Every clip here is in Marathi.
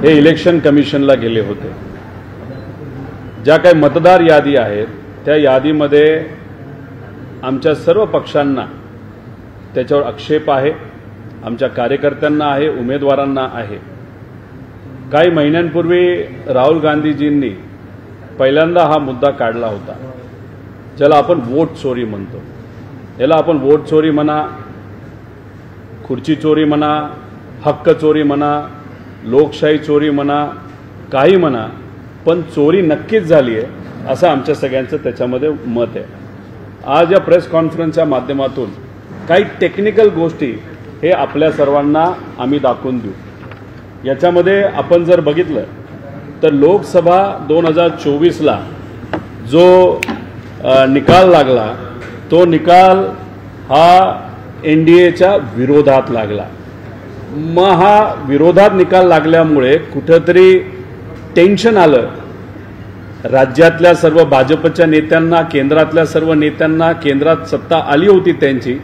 हे इलेक्शन कमिशनला गेले होते। ज्या काही मतदार यादी आहेत त्या यादीमध्ये आमच्या सर्व पक्षांना त्याच्यावर आक्षेप आहे, आमच्या कार्यकर्त्यांना आहे, उमेदवारांना आहे। काही महिन्यांपूर्वी राहुल गांधीजींनी पहिल्यांदा हा मुद्दा काढला होता, ज्याला आपण वोट चोरी म्हणतो। याला आपण वोट चोरी म्हणा, खुर्ची चोरी म्हणा, हक्क चोरी म्हणा, लोकशाही चोरी म्हणा, काही म्हणा, पण चोरी नक्कीच झाली आहे असं आमच्या सगळ्यांचं त्याच्यामध्ये मत आहे। आज या प्रेस कॉन्फरन्सच्या माध्यमातून काही टेक्निकल गोष्टी हे आपल्या सर्वांना आम्ही दाखवून देऊ। याच्यामध्ये आपण जर बघितलं तर लोकसभा 2024ला जो निकाल लागला तो निकाल हा एनडीएच्या विरोधात लागला। मग हा विरोधात निकाल लागल्यामुळे कुठेतरी टेन्शन आलं राज्यातल्या सर्व भाजपच्या नेत्यांना, केंद्रातल्या सर्व नेत्यांना। केंद्रात सत्ता आली होती त्यांची,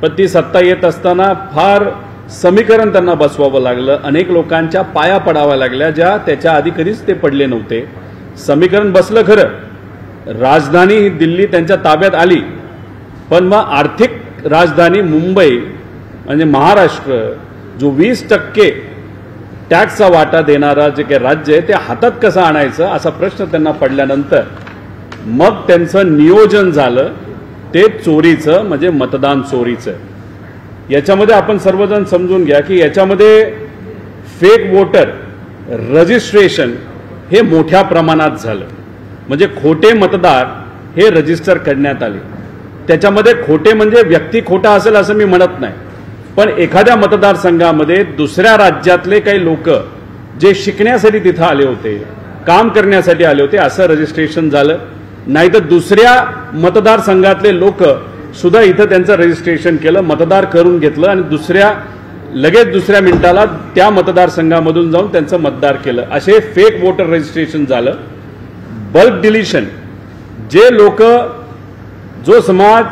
पण ती सत्ता येत असताना फार समीकरण त्यांना बसवावं लागलं, अनेक लोकांच्या पाया पडाव्या लागल्या ज्या त्याच्या आधी कधीच ते पडले नव्हते। समीकरण बसलं खरं, राजधानी दिल्ली त्यांच्या ताब्यात आली, पण मग आर्थिक राजधानी मुंबई म्हणजे महाराष्ट्र जो 20% टॅक्सचा वाटा देणारा जे काही राज्य आहे ते हातात कसं आणायचं असा प्रश्न त्यांना पडल्यानंतर मग त्यांचं नियोजन झालं ते चोरीचं, म्हणजे मतदान चोरीचं। याच्यामध्ये आपण सर्वजण समजून घ्या की याच्यामध्ये फेक वोटर रजिस्ट्रेशन हे मोठ्या प्रमाणात झालं, म्हणजे खोटे मतदार हे रजिस्टर करण्यात आले। त्याच्यामध्ये खोटे म्हणजे व्यक्ती खोटा असेल असं मी म्हणत नाही, पण एखाद्या मतदारसंघामध्ये दुसऱ्या राज्यातले काही लोक जे शिकण्यासाठी तिथं आले होते, काम करण्यासाठी आले होते असं रजिस्ट्रेशन झालं। नाहीतर दुसऱ्या मतदारसंघातले लोक सुद्धा इथं त्यांचं रजिस्ट्रेशन केलं, मतदार करून घेतलं आणि लगेच दुसऱ्या मिनिटाला त्या मतदारसंघामधून जाऊन त्यांचं मतदार केलं। असे फेक वोटर रजिस्ट्रेशन झालं। बल्क डिलिशन, जे लोक, जो समाज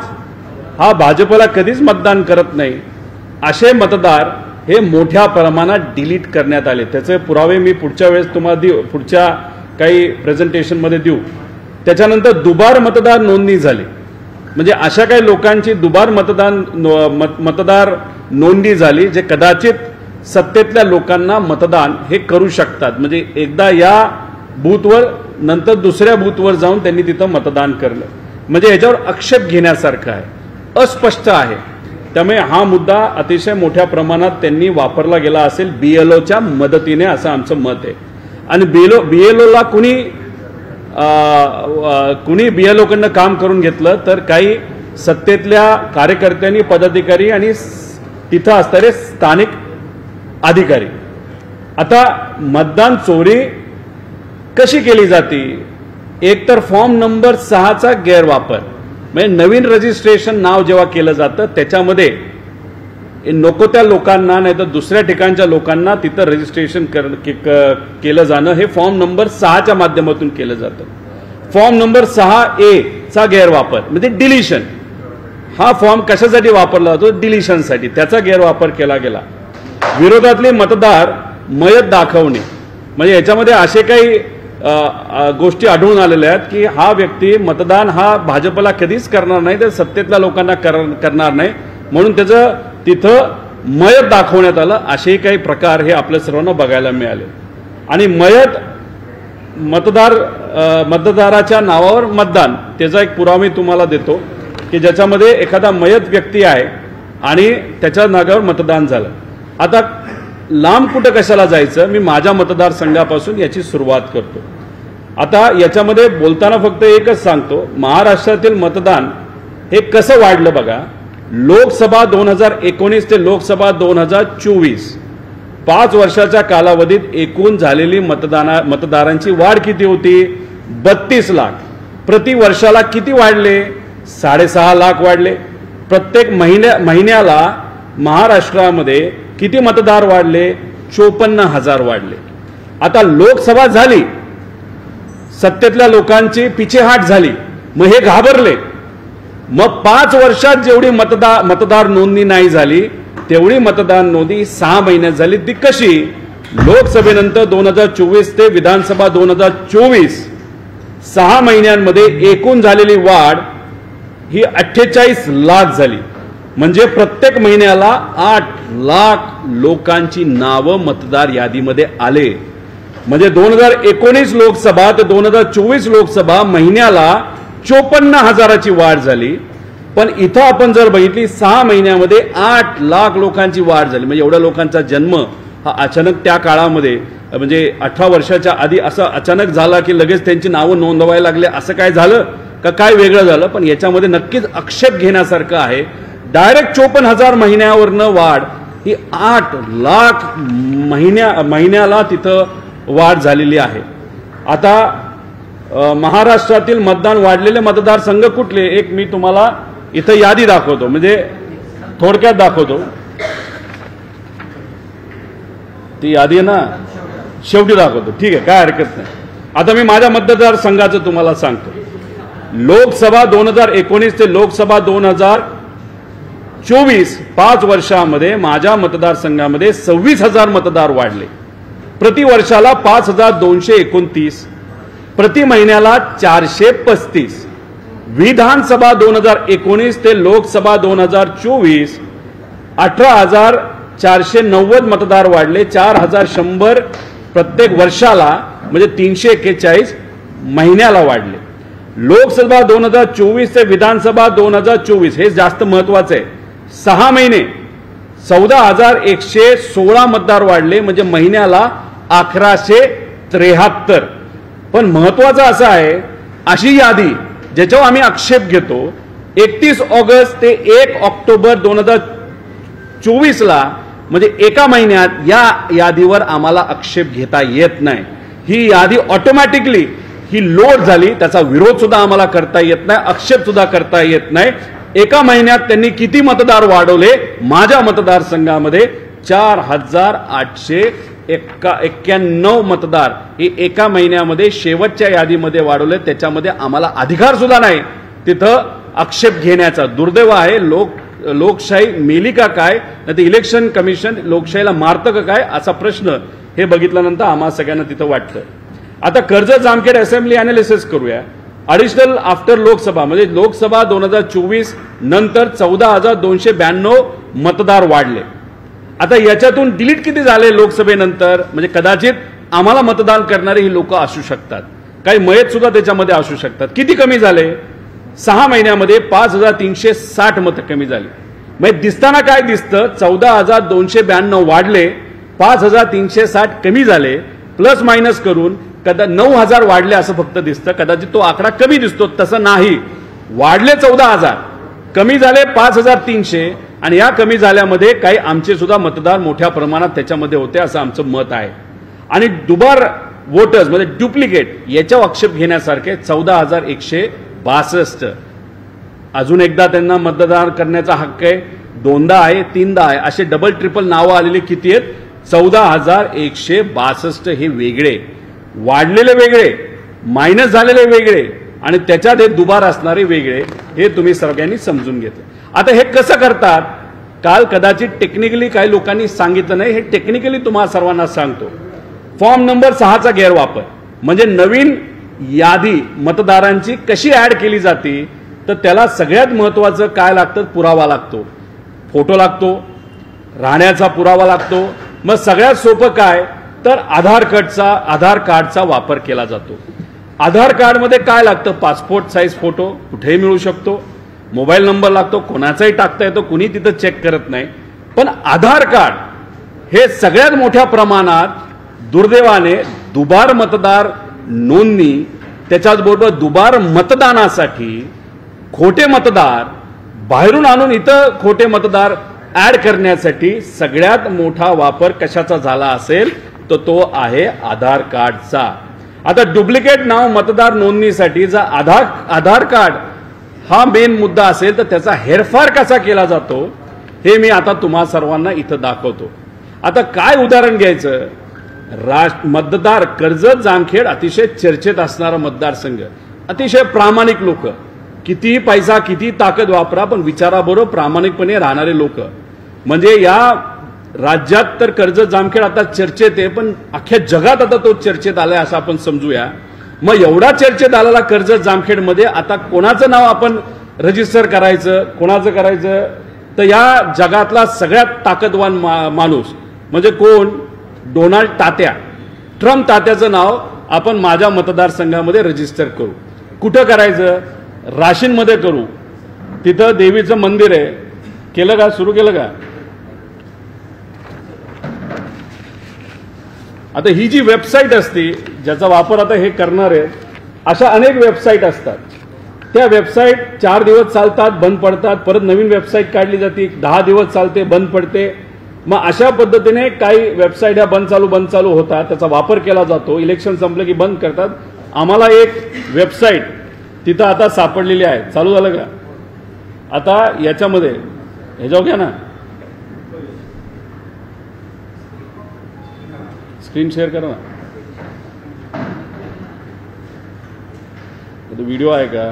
हा भाजपला कधीच मतदान करत नाही असे मतदार हे मोठ्या प्रमाणात डिलीट करण्यात आले। त्याचे पुरावे मी पुढच्या वेळेस तुम्हाला देऊ, पुढच्या काही प्रेझेंटेशनमध्ये देऊ। त्याच्यानंतर दुबार मतदार नोंदणी झाली, म्हणजे अशा काही लोकांची दुबार मतदार नोंदणी झाली जे कदाचित सत्तेतल्या लोकांना मतदान हे करू शकतात, म्हणजे एकदा या बूथवर नंतर दुसऱ्या बूथवर जाऊन त्यांनी तिथं मतदान केलं, म्हणजे याच्यावर आक्षेप घेण्यासारखं आहे, अस्पष्ट आहे। त्यामुळे हा मुद्दा अतिशय मोठ्या प्रमाणात त्यांनी वापरला गेला असेल बीएलओच्या मदतीने असं आमचं मत आहे। आणि बीएलओला कुणी बीएलओकडनं काम करून घेतलं तर काही सत्तेतल्या कार्यकर्त्यांनी, पदाधिकारी आणि तिथं असणारे स्थानिक अधिकारी। आता मतदान चोरी कशी केली जाते? एकतर फॉर्म नंबर 6चा गैरवापर, म्हणजे नवीन रजिस्ट्रेशन नाव जेव्हा केलं जातं त्याच्यामध्ये नको त्या लोकांना नाही तर दुसऱ्या ठिकाणच्या लोकांना तिथं रजिस्ट्रेशन केलं जाणं हे फॉर्म नंबर 6च्या माध्यमातून केलं जातं। फॉर्म नंबर 6A चा गैरवापर म्हणजे डिलिशन, हा फॉर्म कशासाठी वापरला जातो? डिलिशनसाठी, त्याचा गैरवापर केला गेला। विरोधातले मतदार मयत दाखवणे, म्हणजे याच्यामध्ये असे काही गोष्टी आढळून आलेल्या आहेत की हा व्यक्ती मतदान हा भाजपला कधीच करणार नाही, तर सत्तेतल्या लोकांना करणार नाही, म्हणून त्याचं तिथं मयत दाखवण्यात आलं। असे काही प्रकार हे आपल्या सर्वांना बघायला मिळाले। आणि मयत मतदाराच्या नावावर मतदान, त्याचा एक पुरावा मी तुम्हाला देतो की ज्याच्यामध्ये एखादा मयत व्यक्ती आहे आणि त्याच्या नावावर मतदान झालं। आता लांब कुठं कशाला जायचं, मी माझ्या मतदारसंघापासून याची सुरुवात करतो। आता याच्यामध्ये बोलताना फक्त एकच सांगतो, महाराष्ट्रातील मतदान हे कसं वाढलं बघा। लोकसभा 2019 ते लोकसभा 2024 5 वर्षाच्या कालावधीत एकूण झालेली मतदारांची वाढ किती होती? 32 लाख। प्रति वर्षाला किती वाढले? 6.5 लाख वाढले। प्रत्येक महिन्याला महाराष्ट्रामध्ये किती मतदार वाढले? 54,000 वाढले। आता लोकसभा झाली, सत्तेतल्या लोकांची पिछेहाट झाली, मग हे घाबरले। मग 5 वर्षात जेवढी मतदार नोंदणी नाही झाली तेवढी मतदार नोंदणी 6 महिन्यात झाली। ती कशी? लोकसभेनंतर 2024 ते विधानसभा 2024 6 महिन्यांमध्ये एकूण झालेली वाढ ही 48 लाख झाली. म्हणजे प्रत्येक महिन्याला 8 लाख लोकांची नावं मतदार यादीमध्ये आले. म्हणजे 2019 लोकसभा ते 2024 लोकसभा महिन्याला 54,000ची वाढ झाली. पण इथं आपण जर बघितली 6 महिन्यामध्ये 8 लाख लोकांची वाढ झाली. म्हणजे एवढ्या लोकांचा जन्म हा अचानक त्या काळामध्ये म्हणजे 18 वर्षाच्या आधी असं अचानक झाला की लगेच त्यांची नावं नोंदवायला लागले असं काय झालं का काय वेगळं झालं. पण याच्यामध्ये नक्कीच आक्षेप घेण्यासारखं आहे. डायरेक्ट 54,000 महिन्यावरनं वाढ ही 8 लाख महिन्याला तिथं वाढ झालेली आहे. आता महाराष्ट्रातील मतदान वाढलेले मतदारसंघ कुठले एक मी तुम्हाला इथं यादी दाखवतो. म्हणजे थोडक्यात दाखवतो. ती यादी आहे ना शेवटी दाखवतो. ठीक आहे काय हरकत नाही. आता मी माझ्या मतदारसंघाचं तुम्हाला सांगतो. लोकसभा 2019 ते लोकसभा 2024 5 वर्षामध्ये माझ्या मतदारसंघामध्ये 26,000 मतदार वाढले. प्रति वर्षाला 5,229, प्रति महिन्याला 435. विधानसभा 2019 ते लोकसभा 2024 18,490 मतदार वाढले. 4,100 प्रत्येक वर्षाला म्हणजे 341 महिन्याला वाढले. लोकसभा 2024 ते विधानसभा 2024 हे जास्त महत्वाचं आहे. 6 महिने 14,116 मतदार वाढले. म्हणजे महिन्याला 1,173. पण महत्वाचं असं आहे अशी यादी ज्याच्यावर आम्ही आक्षेप घेतो 31 ऑगस्ट ते 1 ऑक्टोबर 2024 ला म्हणजे एका महिन्यात या यादीवर आम्हाला आक्षेप घेता येत नाही. ही यादी ऑटोमॅटिकली ही लोड झाली. त्याचा विरोध सुद्धा आम्हाला करता येत नाही, आक्षेप सुद्धा करता येत नाही. एका महिन्यात त्यांनी किती मतदार वाढवले माझ्या मतदारसंघामध्ये 4,891 मतदार हे एका महिन्यामध्ये शेवटच्या यादीमध्ये वाढवले. त्याच्यामध्ये आम्हाला अधिकार सुद्धा नाही तिथं आक्षेप घेण्याचा. दुर्दैव आहे. लोकशाही मेली का काय नाही इलेक्शन कमिशन लोकशाहीला मारतं का काय असा प्रश्न हे बघितल्यानंतर आम्हा सगळ्यांना तिथं वाटतं. आता कर्जत जामखेड असेंब्ली अनालिसिस करूया. ॲडिशनल आफ्टर लोकसभा म्हणजे लोकसभा 2024 नंतर 14,292 मतदार वाढले. आता याच्यातून डिलीट किती झाले लोकसभेनंतर म्हणजे कदाचित आम्हाला मतदान करणारे ही लोक असू शकतात, काही मयत सुद्धा त्याच्यामध्ये असू शकतात. किती कमी झाले 6 महिन्यामध्ये 5,360 मतं कमी झाली. म्हणजे दिसताना काय दिसतं 14,292 वाढले 5,360 कमी झाले प्लस मायनस करून 9,000 वाढले असं फक्त दिसतं. कदाचित तो आकडा कमी दिसतो तसं नाही. वाढले 14,000 कमी झाले 5,300 आणि या कमी झाल्यामध्ये काही आमचे सुद्धा मतदार मोठ्या प्रमाणात त्याच्यामध्ये होते असं आमचं मत आहे. आणि दुबार वोटर्स म्हणजे डुप्लिकेट याच्यावर आक्षेप घेण्यासारखे 14,162. अजून एकदा त्यांना मतदान करण्याचा हक्क आहे. 2दा आहे 3दा आहे असे डबल ट्रिपल नावं आलेले किती आहेत 14,162. हे वेगळे वाढलेले वेगळे मायनस झालेले वेगळे आणि त्याच्यात हे दुबार असणारे वेगळे हे तुम्ही सगळ्यांनी समजून घेतलं. आता हे कसं करतात काल कदाचित टेक्निकली काही लोकांनी सांगितलं नाही. हे टेक्निकली तुम्हाला सर्वांना सांगतो. फॉर्म नंबर 6चा गैरवापर म्हणजे नवीन यादी मतदारांची कशी ऍड केली जाते तर त्याला सगळ्यात महत्वाचं काय लागतं पुरावा लागतो. फोटो लागतो, राहण्याचा पुरावा लागतो. मग सगळ्यात सोपं काय तर आधार कार्डचा वापर केला जातो. आधार कार्डमध्ये काय लागतं पासपोर्ट साईज फोटो कुठेही मिळू शकतो. मोबाईल नंबर लागतो कोणाचाही टाकता येतो कुणी तिथं चेक करत नाही. पण आधार कार्ड हे सगळ्यात मोठ्या प्रमाणात दुर्दैवाने दुबार मतदार नोंदणी त्याच्याचबरोबर दुबार मतदानासाठी खोटे मतदार बाहेरून आणून इथं खोटे मतदार ऍड करण्यासाठी सगळ्यात मोठा वापर कशाचा झाला असेल तर तो आहे आधार कार्डचा. आता डुप्लिकेट नाव मतदार नोंदणीसाठी जर आधार कार्ड हा मेन मुद्दा असेल तर त्याचा हेरफार कसा केला जातो हे मी आता तुम्हा सर्वांना इथं दाखवतो. आता काय उदाहरण घ्यायचं मतदार कर्जत जामखेड अतिशय चर्चेत असणारा मतदारसंघ, अतिशय प्रामाणिक लोक, किती पैसा किती ताकद वापरा पण विचाराबरोबर प्रामाणिकपणे राहणारे लोक. म्हणजे या राज्यात तर कर्जत जामखेड आता चर्चेत आहे, पण अख्ख्या जगात आता तो चर्चेत आलाय असं आपण समजूया. मग एवढा चर्चेत आलेला कर्जत जामखेडमध्ये आता कोणाचं नाव आपण रजिस्टर करायचं, कोणाचं करायचं? तर या जगातला सगळ्यात ताकदवान माणूस म्हणजे कोण? डोनाल्ड तात्या, ट्रम्प तात्याचं नाव आपण माझ्या मतदारसंघामध्ये रजिस्टर करू. कुठं करायचं? राशीनमध्ये करू. तिथं देवीचं मंदिर आहे. केलं का? सुरू केलं का? आता ही जी वेबसाईट असते ज्याचा वापर आता हे करणार आहेत, अशा अनेक वेबसाईट असतात. त्या वेबसाईट 4 दिवस चालतात, बंद पडतात, परत नवीन वेबसाईट काढली जाते, 10 दिवस चालते, बंद पडते. मग अशा पद्धतीने काही वेबसाईट ह्या बंद चालू होतात, त्याचा वापर केला जातो. इलेक्शन संपलं की बंद करतात. आम्हाला एक वेबसाईट तिथं आता सापडलेली आहे. चालू झालं का? आता याच्यामध्ये ह्याच्यावर घ्या ना, स्क्रीन शेअर करा ना. व्हिडिओ आहे का?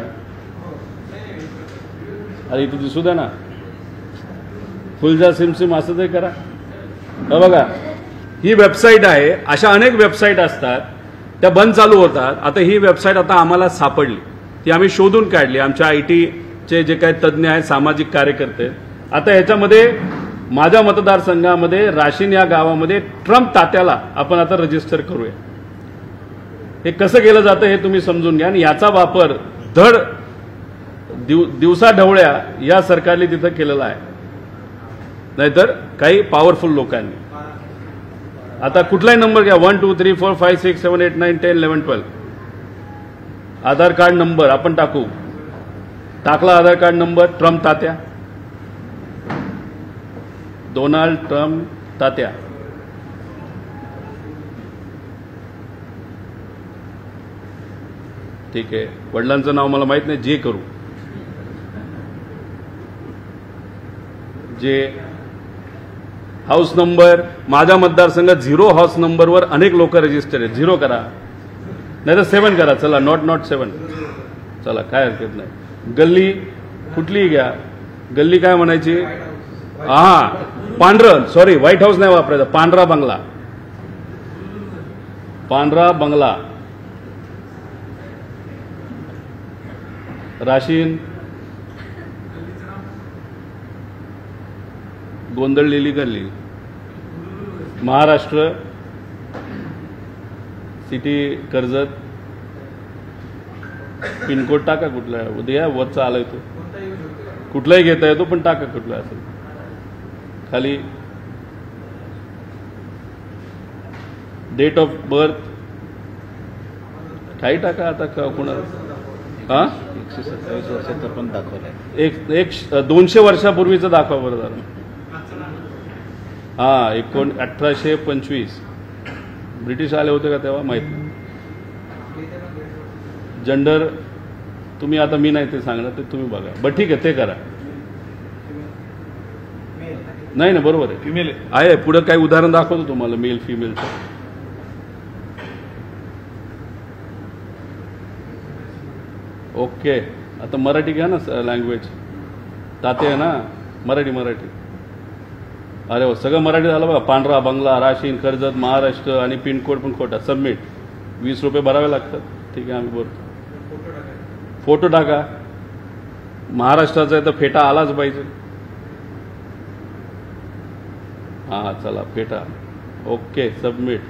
अरे इथं दिसू द्या ना. फुलजा सिमसिम असं ते करा. बघा ही वेबसाईट आहे. अशा अनेक वेबसाईट असतात, त्या बंद चालू होतात. आता ही वेबसाईट आता आम्हाला सापडली, ती आम्ही शोधून काढली. आमच्या ITचे जे काही तज्ज्ञ आहेत, सामाजिक कार्यकर्ते. आता याच्यामध्ये माझ्या मतदारसंघामध्ये राशीन या गावामध्ये ट्रम्प तात्याला आपण आता रजिस्टर करूया. हे कसं केलं जातं हे तुम्ही समजून घ्या. आणि याचा वापर धड दिवसा ढवळ्या या सरकारने तिथं केलेला आहे, नाहीतर काही पॉवरफुल लोकांनी. आता कुठलाही नंबर घ्या, 1 2 3 4 5 6 7 8 9 10 11 12. आधार कार्ड नंबर आपण टाकू. टाकला आधार कार्ड नंबर. ट्रम्प तात्या, डोनाल्ड ट्रम्प तात्या. ठीक आहे. वडिलांचं नाव मला माहित नाही, जे करू. जे हाऊस नंबर माझ्या मतदारसंघात 0 हाऊस नंबरवर अनेक लोक रजिस्टर आहेत. 0 करा, नाही तर 7 करा. चला, नॉट 7. चला, काय हरकत नाही. गल्ली कुठलीही घ्या. गल्ली काय म्हणायची? हा, पांढरं. सॉरी, व्हाईट हाऊस नाही वापरायचं. पांढरा बंगला. पांढरा बंगला. राशीन गोंधळलेली गल्ली. महाराष्ट्र सिटी कर्जत. पिनकोड टाका कुठला. उद्या वरचा आलाय तो, कुठलाही घेता येतो, पण टाका कुठला असेल. खाली डेट ऑफ बर्थ ठाई टाका. आता कोणाला? हा, 127 वर्षाचं पण दाखवलंय. एक 200 वर्षापूर्वीचं दाखवा बरं जरा. हा, 1825 ब्रिटिश आले होते का तेव्हा? माहित नाही. जेंडर तुम्ही आता मी नाही ते सांगणार, ते तुम्ही बघा. बरं ठीक आहे, ते करा. नाही ना, बरोबर आहे. फिमेल आहे. पुढे काही उदाहरण दाखवतो तुम्हाला मेल फिमेलचं. ओके. आता मराठी घ्या ना लँग्वेज. ताते आहे ना, मराठी. अरे हो, सगळं मराठी झालं बघा. पांढरा बंगला, राशीन, कर्जत, महाराष्ट्र आणि पिनकोड पण खोटा. सबमिट. 20 रुपये भरावे लागतात. ठीक आहे, आम्ही बोलतो. फोटो टाका. महाराष्ट्राचा आहे तर फेटा आलाच पाहिजे. हा, चला फेटा. Okay, submit.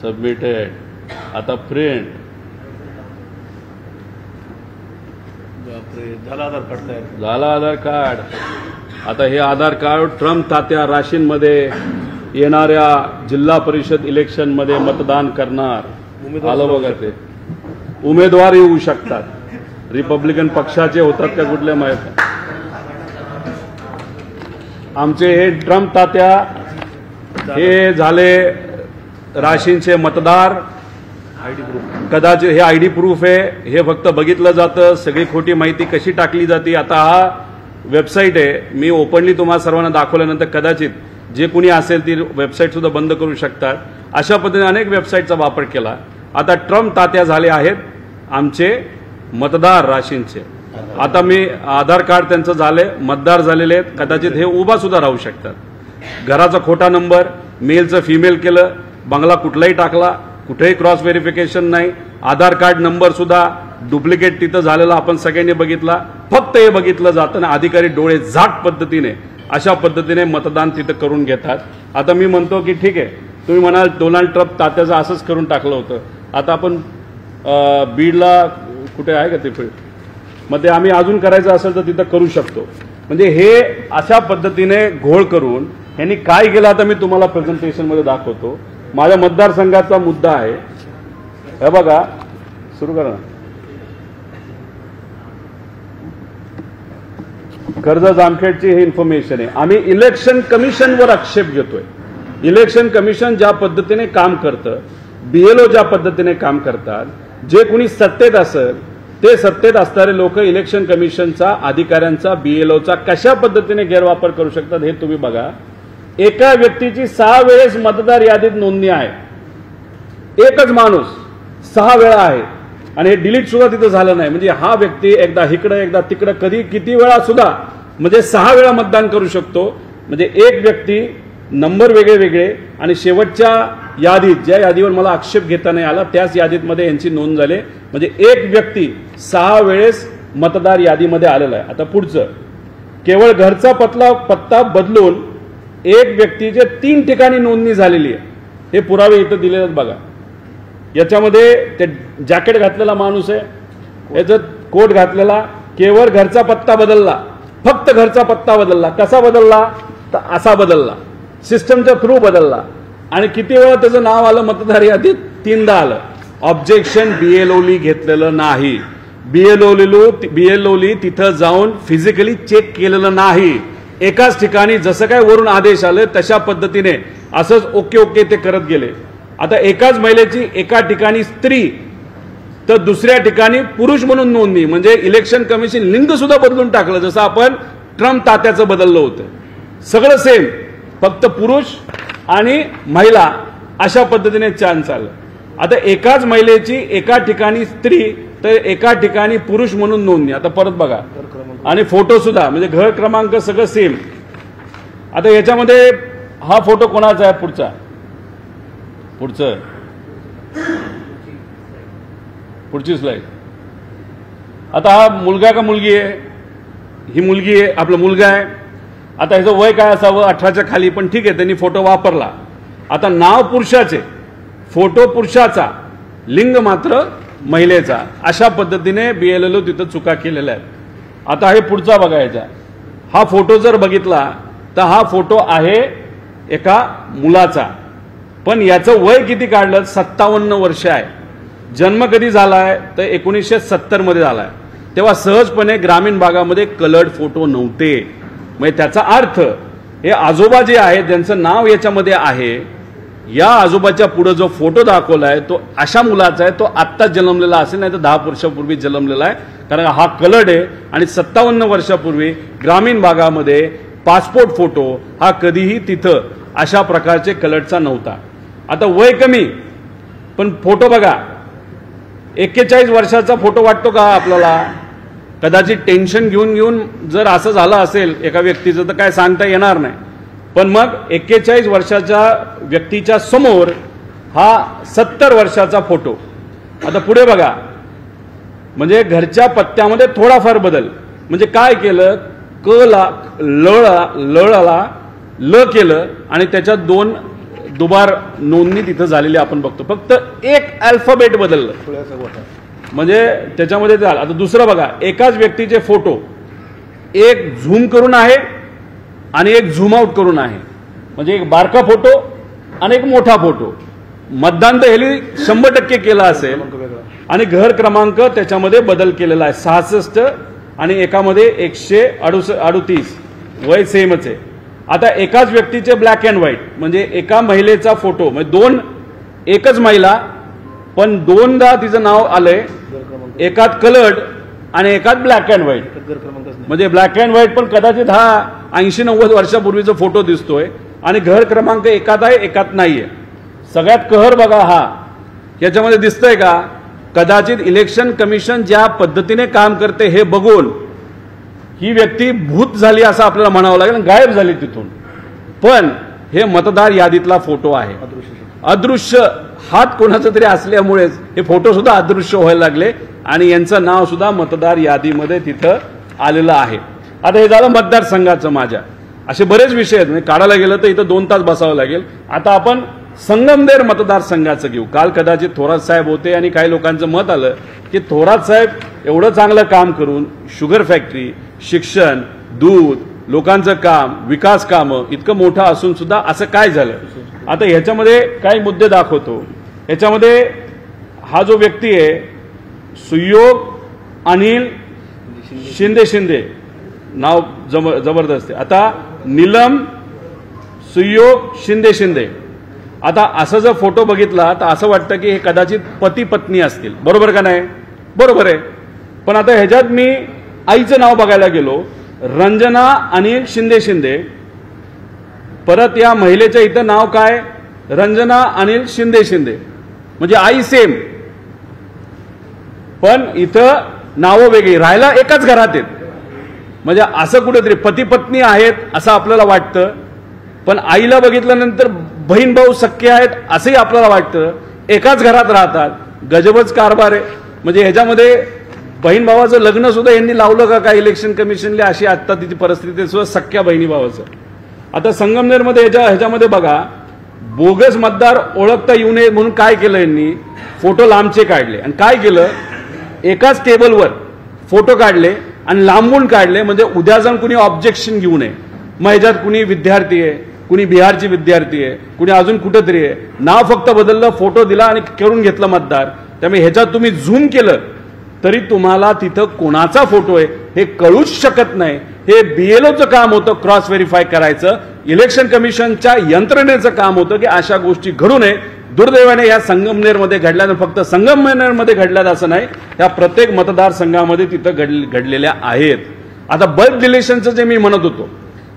सबमिटेड. आता प्रिंट. झाला आधार कार्ड तयार. झाला आधार कार्ड. आता हे आधार कार्ड ट्रम्प तात्या राशीनमध्ये येणाऱ्या जिल्हा परिषद इलेक्शनमध्ये मतदान करणार. आलं बघा. ते उमेदवार येऊ शकतात. रिपब्लिकन पक्षाचे होतात का कुठले माहित नाही. आमचे हे ट्रम्प तात्या हे झाले राशीनचे मतदार. कदाचित हे ID प्रूफ आहे. हे फक्त बघितलं जातं. सगळी खोटी माहिती कशी टाकली जाते. आता हा वेबसाईट आहे, मी ओपनली तुम्हाला सर्वांना दाखवल्यानंतर कदाचित जे कुणी असेल ती वेबसाईट सुद्धा बंद करू शकतात. अशा पद्धतीने अनेक वेबसाईटचा वापर केला. आता ट्रम्प तात्या झाले आहेत आमचे मतदार राशीनचे. आता मी आधार कार्ड त्यांचं झाले, मतदार झालेले आहेत, कदाचित हे उभा सुद्धा राहू शकतात. घराचा खोटा नंबर, मेलचं फिमेल केलं, बंगला कुठलाही टाकला, कुठेही क्रॉस व्हेरिफिकेशन नाही, आधार कार्ड नंबर सुद्धा डुप्लिकेट तिथं झालेला आपण सगळ्यांनी बघितला. फक्त हे बघितलं जातं ना, अधिकारी डोळे झाक पद्धतीने अशा पद्धतीने मतदान तिथं करून घेतात. आता मी म्हणतो की ठीक आहे, तुम्ही म्हणाल डोनाल्ड ट्रम्प तात्याचं असंच करून टाकलं होतं. आता आपण बीडला कुठे आहे का ते मध्ये आम्ही अजून करायचं असेल तर तिथं करू शकतो. म्हणजे हे अशा पद्धतीने घोळ करून यांनी काय केलं आता मी तुम्हाला प्रेझेंटेशनमध्ये दाखवतो. माझ्या मतदारसंघाचा मुद्दा आहे, हे बघा, सुरू करा ना. कर्जत जामखेडची ही इन्फॉर्मेशन आहे. आम्ही इलेक्शन कमिशनवर आक्षेप घेतोय. इलेक्शन कमिशन ज्या पद्धतीने काम करतं, बीएलओ ज्या पद्धतीने काम करतात, जे कोणी सत्तेत असेल ते सत्तेत असणारे लोक इलेक्शन कमिशनचा, अधिकाऱ्यांचा, बीएलओचा कशा पद्धतीने गैरवापर करू शकतात हे तुम्ही बघा. एका व्यक्तीची 6 वेळेस मतदार यादीत नोंदणी आहे. एकच माणूस 6 वेळा आहे आणि हे डिलीट सुद्धा तिथं झालं नाही. म्हणजे हा व्यक्ती एकदा इकडं एकदा तिकडं कधी किती वेळा सुद्धा म्हणजे 6 वेळा मतदान करू शकतो. म्हणजे एक व्यक्ती, नंबर वेगळे वेगळे आणि शेवटच्या यादीत, ज्या यादीवर मला आक्षेप घेता नाही आला त्याच यादीमध्ये यांची नोंद झाली. म्हणजे एक व्यक्ती 6 वेळेस मतदार यादीमध्ये आलेला आहे. आता पुढचं, केवळ घरचा पत्ता बदलून एक व्यक्तीचे 3 ठिकाणी नोंदणी झालेली आहे. हे पुरावे इथं दिलेले आहेत बघा. याच्यामध्ये ते जॅकेट घातलेला माणूस आहे, याचं कोट घातलेला, केवळ घरचा पत्ता बदलला, फक्त घरचा पत्ता बदलला. कसा बदलला तर असा बदलला, सिस्टमच्या थ्रू बदलला. आणि किती वेळा त्याचं नाव आलं मतदार यादीत? 3दा आलं. ऑब्जेक्शन बीएलओली घेतलेलं नाही. बीएलओली तिथं जाऊन फिजिकली चेक केलेलं नाही. एकाच ठिकाणी जसं काय वरून आदेश आले तशा पद्धतीने असंच ओके ओके ते करत गेले. आता एकाच महिलेची एका ठिकाणी स्त्री तर दुसऱ्या ठिकाणी पुरुष म्हणून नोंदणी. म्हणजे इलेक्शन कमिशन लिंग सुद्धा बदलून टाकलं, जसं आपण ट्रम्प तात्याचं बदललं होतं. सगळं सेम, फक्त पुरुष आणि महिला अशा पद्धतीने चान्स आलं. आता एकाच महिलेची एका ठिकाणी स्त्री तर एका ठिकाणी पुरुष म्हणून नोंदणी. आता परत बघा, आणि फोटो सुद्धा म्हणजे घर क्रमांक सगळं सेम. आता याच्यामध्ये हा फोटो कोणाचा आहे? पुढची स्लाइड. आता हा मुलगा का मुलगी आहे? ही मुलगी आहे, आपला मुलगा आहे. आता ह्याचं वय काय असावं? 18च्या खाली, पण ठीक आहे, त्यांनी फोटो वापरला. आता नाव पुरुषाचे, फोटो पुरुषाचा, लिंग मात्र महिलेचा. अशा पद्धतीने बीएलओ तिथं चुका केलेल्या आहेत. आता हे पुढचा बघायचा. हा फोटो जर बघितला तर हा फोटो आहे एका मुलाचा, पण याचं वय किती काढलं? 57 वर्ष आहे. जन्म कधी झालाय तर 1970 मध्ये झालाय. तेव्हा सहजपणे ग्रामीण भागामध्ये कलर्ड फोटो नव्हते. म्हणजे त्याचा अर्थ हे आजोबा जे आहेत ज्यांचं नाव याच्यामध्ये आहे, या आजोबाच्या पुढे जो फोटो दाखवलाय तो अशा मुलाचा आहे, तो आत्ताच जन्मलेला असेल, नाही तर 10 वर्षापूर्वी जन्मलेला आहे. कारण हा कलर्ड आहे आणि 57 वर्षापूर्वी ग्रामीण भागामध्ये पासपोर्ट फोटो हा कधीही तिथं अशा प्रकारचे कलर्डचा नव्हता. आता वय कमी पण फोटो बघा, 41 वर्षाचा फोटो वाटतो का आपल्याला? कदाचित टेन्शन घेऊन जर असं झालं असेल एका व्यक्तीचं तर काय सांगता येणार नाही. पण मग 41 वर्षाच्या व्यक्तीच्या समोर हा 70 वर्षाचा फोटो. आता पुढे बघा, म्हणजे घरच्या पत्त्यामध्ये थोडाफार बदल. म्हणजे काय केलं? लळाला ल केलं आणि त्याच्यात 2 दुबार नोंदणी तिथं झालेली आपण बघतो. फक्त एक अल्फाबेट बदललं म्हणजे त्याच्यामध्ये झालं. आता दुसरं बघा, एकाच व्यक्तीचे फोटो, एक झूम करून आहे आणि एक झूम आउट करून आहे. म्हणजे एक बारका फोटो आणि एक मोठा फोटो. मतदान तर ह्याली 100% केलं असेल आणि घर क्रमांक त्याच्यामध्ये बदल केलेला आहे 66 आणि एकामध्ये 138. वय सेमच आहे. आता एकाच व्यक्तीचे ब्लॅक अँड व्हाईट, म्हणजे एका महिलेचा फोटो, म्हणजे एकच महिला पण 2दा तिचं नाव आलंय, एकात कलर्ड आणि एकात ब्लॅक अँड व्हाईट. म्हणजे ब्लॅक अँड व्हाईट पण कदाचित हा 80-90 वर्षापूर्वीचा फोटो दिसतोय आणि घर क्रमांक एकात आहे एकात नाहीये. सगळ्यात कहर बघा, हा याच्यामध्ये दिसतंय का? कदाचित इलेक्शन कमिशन ज्या पद्धतीने काम करते हे बघून ही व्यक्ती भूत झाली असं आपल्याला म्हणावं लागेल, गायब झाली तिथून. पण हे मतदार यादीतला फोटो आहे. अदृश्य हात कोणाचा तरी असल्यामुळेच हे फोटो सुद्धा अदृश्य व्हायला लागले आणि यांचं नाव सुद्धा मतदार यादीमध्ये तिथं आलेलं आहे. आता हे झालं मतदारसंघाचं. माझ्या असे बरेच विषय आहेत, म्हणजे काढायला गेलं तर इथं 2 तास बसावं लागेल. आता आपण संगमनेर मतदारसंघाचं घेऊ. काल कदाचित थोरात साहेब होते आणि काही लोकांचं मत आलं की थोरात साहेब एवढं चांगलं काम करून शुगर फॅक्टरी, शिक्षण, दूध, लोकांचं काम, विकास कामं इतकं मोठं असून सुद्धा असं काय झालं. आता ह्याच्यामध्ये काही मुद्दे दाखवतो. ह्याच्यामध्ये हा जो व्यक्ती आहे सुयोग अनिल शिंदे नाव जबरदस्त आहे. आता नीलम सुयोग शिंदे. आता असं जर फोटो बघितला तर असं वाटतं की हे कदाचित पती पत्नी असतील. बरोबर का नाही? बरोबर आहे. पण आता ह्याच्यात मी आईचं नाव बघायला गेलो, रंजना अनिल शिंदे. परत या महिलेच्या इथं नाव काय? रंजना अनिल शिंदे. म्हणजे आई सेम, पण इथं नावं वेगळी. राहायला एकाच घरात आहेत. म्हणजे असं कुठेतरी पती पत्नी आहेत असं आपल्याला वाटतं, पण आईला बघितल्यानंतर बहीण भाऊ सख्खे आहेत असंही आपल्याला वाटतं. एकाच घरात राहतात. गजबच कारभार आहे. म्हणजे ह्याच्यामध्ये बहीण भावाचं लग्न सुद्धा यांनी लावलं का काय इलेक्शन कमिशनला, अशी आता तिची परिस्थिती सुद्धा सख्या बहिणी भावाचं. आता संगमनेरमध्ये ह्याच्यामध्ये बघा, बोगस मतदार ओळखता येऊ नये म्हणून काय केलं यांनी, फोटो लांबचे काढले आणि काय केलं, एकाच टेबलवर फोटो काढले आणि लांबून काढले, म्हणजे उद्या जाऊन कुणी ऑब्जेक्शन घेऊ नये. मग ह्याच्यात कुणी विद्यार्थी आहे, कुणी बिहारची विद्यार्थी आहे, कुणी अजून कुठेतरी आहे, नाव फक्त बदललं, फोटो दिला आणि करून घेतलं मतदार. त्यामुळे ह्याच्यात तुम्ही झूम केलं तरी तुम्हाला तिथं कोणाचा फोटो आहे हे कळूच शकत नाही. हे बीएलओचं काम होतं क्रॉस व्हेरीफाय करायचं, इलेक्शन कमिशनच्या यंत्रणेचं काम होतं की अशा गोष्टी घडू नये. दुर्दैवाने या संगमनेरमध्ये घडल्यानं, फक्त संगमनेरमध्ये घडल्यात असं नाही, त्या प्रत्येक मतदारसंघामध्ये तिथं घडलेल्या आहेत. आता बल्क डिलिशनचं जे मी म्हणत होतो,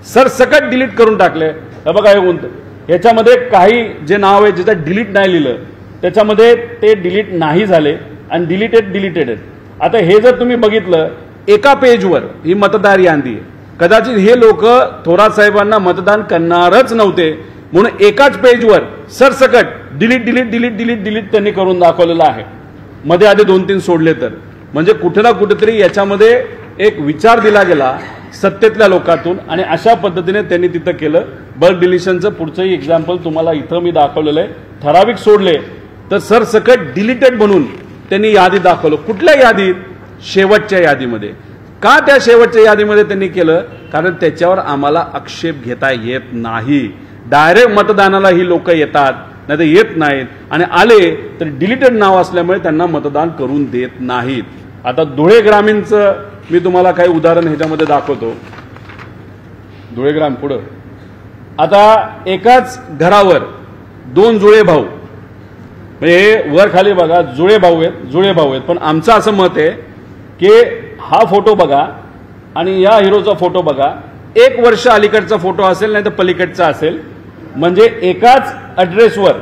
सरसकट डिलीट करून टाकले. हे बघा, हे कोणतं, ह्याच्यामध्ये काही जे नाव आहे ज्याच्यात डिलीट नाही लिहिलं त्याच्यामध्ये ते डिलीट नाही झाले आणि डिलीटेड आहेत. आता हे जर तुम्ही बघितलं, एका पेजवर ही मतदार यादी आहे. कदाचित हे लोक थोरात साहेबांना मतदान करणारच नव्हते म्हणून एकाच पेजवर सरसकट डिलीट त्यांनी करून दाखवलेलं आहे. मध्ये आधी 2-3 सोडले तर. म्हणजे कुठे ना कुठेतरी याच्यामध्ये एक विचार दिला गेला सत्तेतल्या लोकांतून आणि अशा पद्धतीने त्यांनी तिथं केलं. बल्क डिलिशनचं पुढचंही एक्झाम्पल तुम्हाला इथं मी दाखवलेलं आहे. ठराविक सोडले तर सरसकट डिलीटेड म्हणून त्यांनी यादी दाखवलं. कुठल्या यादीत? शेवटच्या यादीमध्ये. का त्या शेवटच्या यादीमध्ये त्यांनी केलं? कारण त्याच्यावर आम्हाला आक्षेप घेता येत नाही. डायरेक्ट मतदानाला ही लोक येतात, नाही तर येत नाहीत, आणि आले तर डिलीटेड नाव असल्यामुळे त्यांना मतदान करून देत नाहीत. आता धुळे ग्रामीणचं मी तुम्हाला काही उदाहरण ह्याच्यामध्ये दाखवतो. धुळे ग्राम पुढं. आता एकाच घरावर 2 जुळे भाऊ, म्हणजे वर खाली बघा जुळे भाऊ आहेत. पण आमचं असं मत आहे की हा फोटो बघा आणि या हिरोचा फोटो बघा, 1 वर्ष अलीकडचा फोटो असेल नाही तर पलीकडचा असेल, म्हणजे एकाच ॲड्रेसवर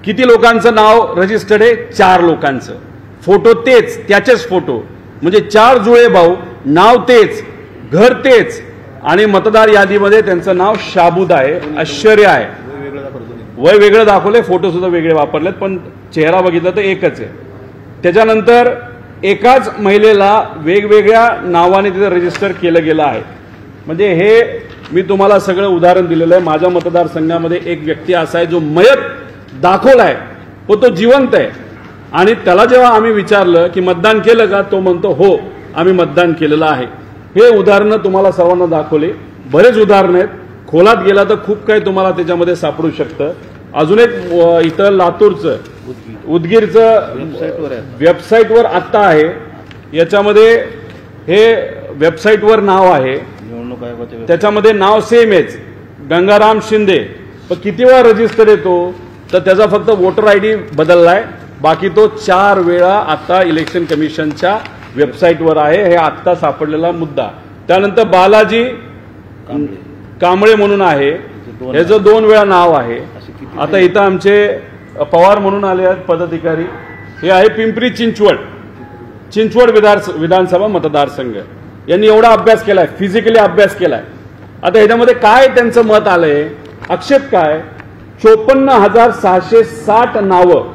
किती लोकांचं नाव रजिस्टर्ड आहे? 4 लोकांचं. फोटो तेच, त्याचेच फोटो, म्हणजे 4 जुळे भाऊ, नाव तेच, घर तेच, आणि मतदार यादीमध्ये त्यांचं नाव शाबूद आहे. आश्चर्य आहे. वय वेगळं दाखवले, फोटो सुद्धा वेगळे वापरलेत, पण चेहरा बघितला तर एकच आहे. त्याच्यानंतर एकाच महिलेला वेगवेगळ्या नावाने तिथं रजिस्टर केलं गेलं आहे. म्हणजे हे मी तुम्हाला सगळं उदाहरण दिलेलं आहे. माझ्या मतदारसंघामध्ये एक व्यक्ती असा आहे जो मयत दाखवलाय, पण तो जिवंत आहे. आणि त्याला जेव्हा आम्ही विचारलं की मतदान केलं का, तो म्हणतो हो आम्ही मतदान केलेलं आहे. हे उदाहरणं तुम्हाला सर्वांना दाखवले. बरेच उदाहरणं आहेत. खोलात गेला तर खूप काही तुम्हाला त्याच्यामध्ये सापडू शकतं. अजून एक इथं लातूरचं, उदगीरचं वेबसाईटवर आत्ता आहे. याच्यामध्ये हे वेबसाईटवर नाव आहे, त्याच्यामध्ये नाव सेम आहेच, गंगाराम शिंदे. पण किती वेळा रजिस्टर येतो तर त्याचा फक्त वोटर आयडी बदललाय, बाकी तो 4 वेळा आता इलेक्शन कमिशनच्या वेबसाईटवर आहे. हे आत्ता सापडलेला मुद्दा. त्यानंतर बालाजी कांबळे म्हणून आहे, ह्याचं 2 वेळा नाव आहे. आता इथं आमचे पवार म्हणून आले आहेत पदाधिकारी, हे आहे पिंपरी चिंचवड विधानसभा मतदारसंघ. यांनी एवढा अभ्यास केलाय, फिजिकली अभ्यास केलाय. आता ह्याच्यामध्ये काय त्यांचं मत आलंय, आक्षेप काय, 54,660 नावं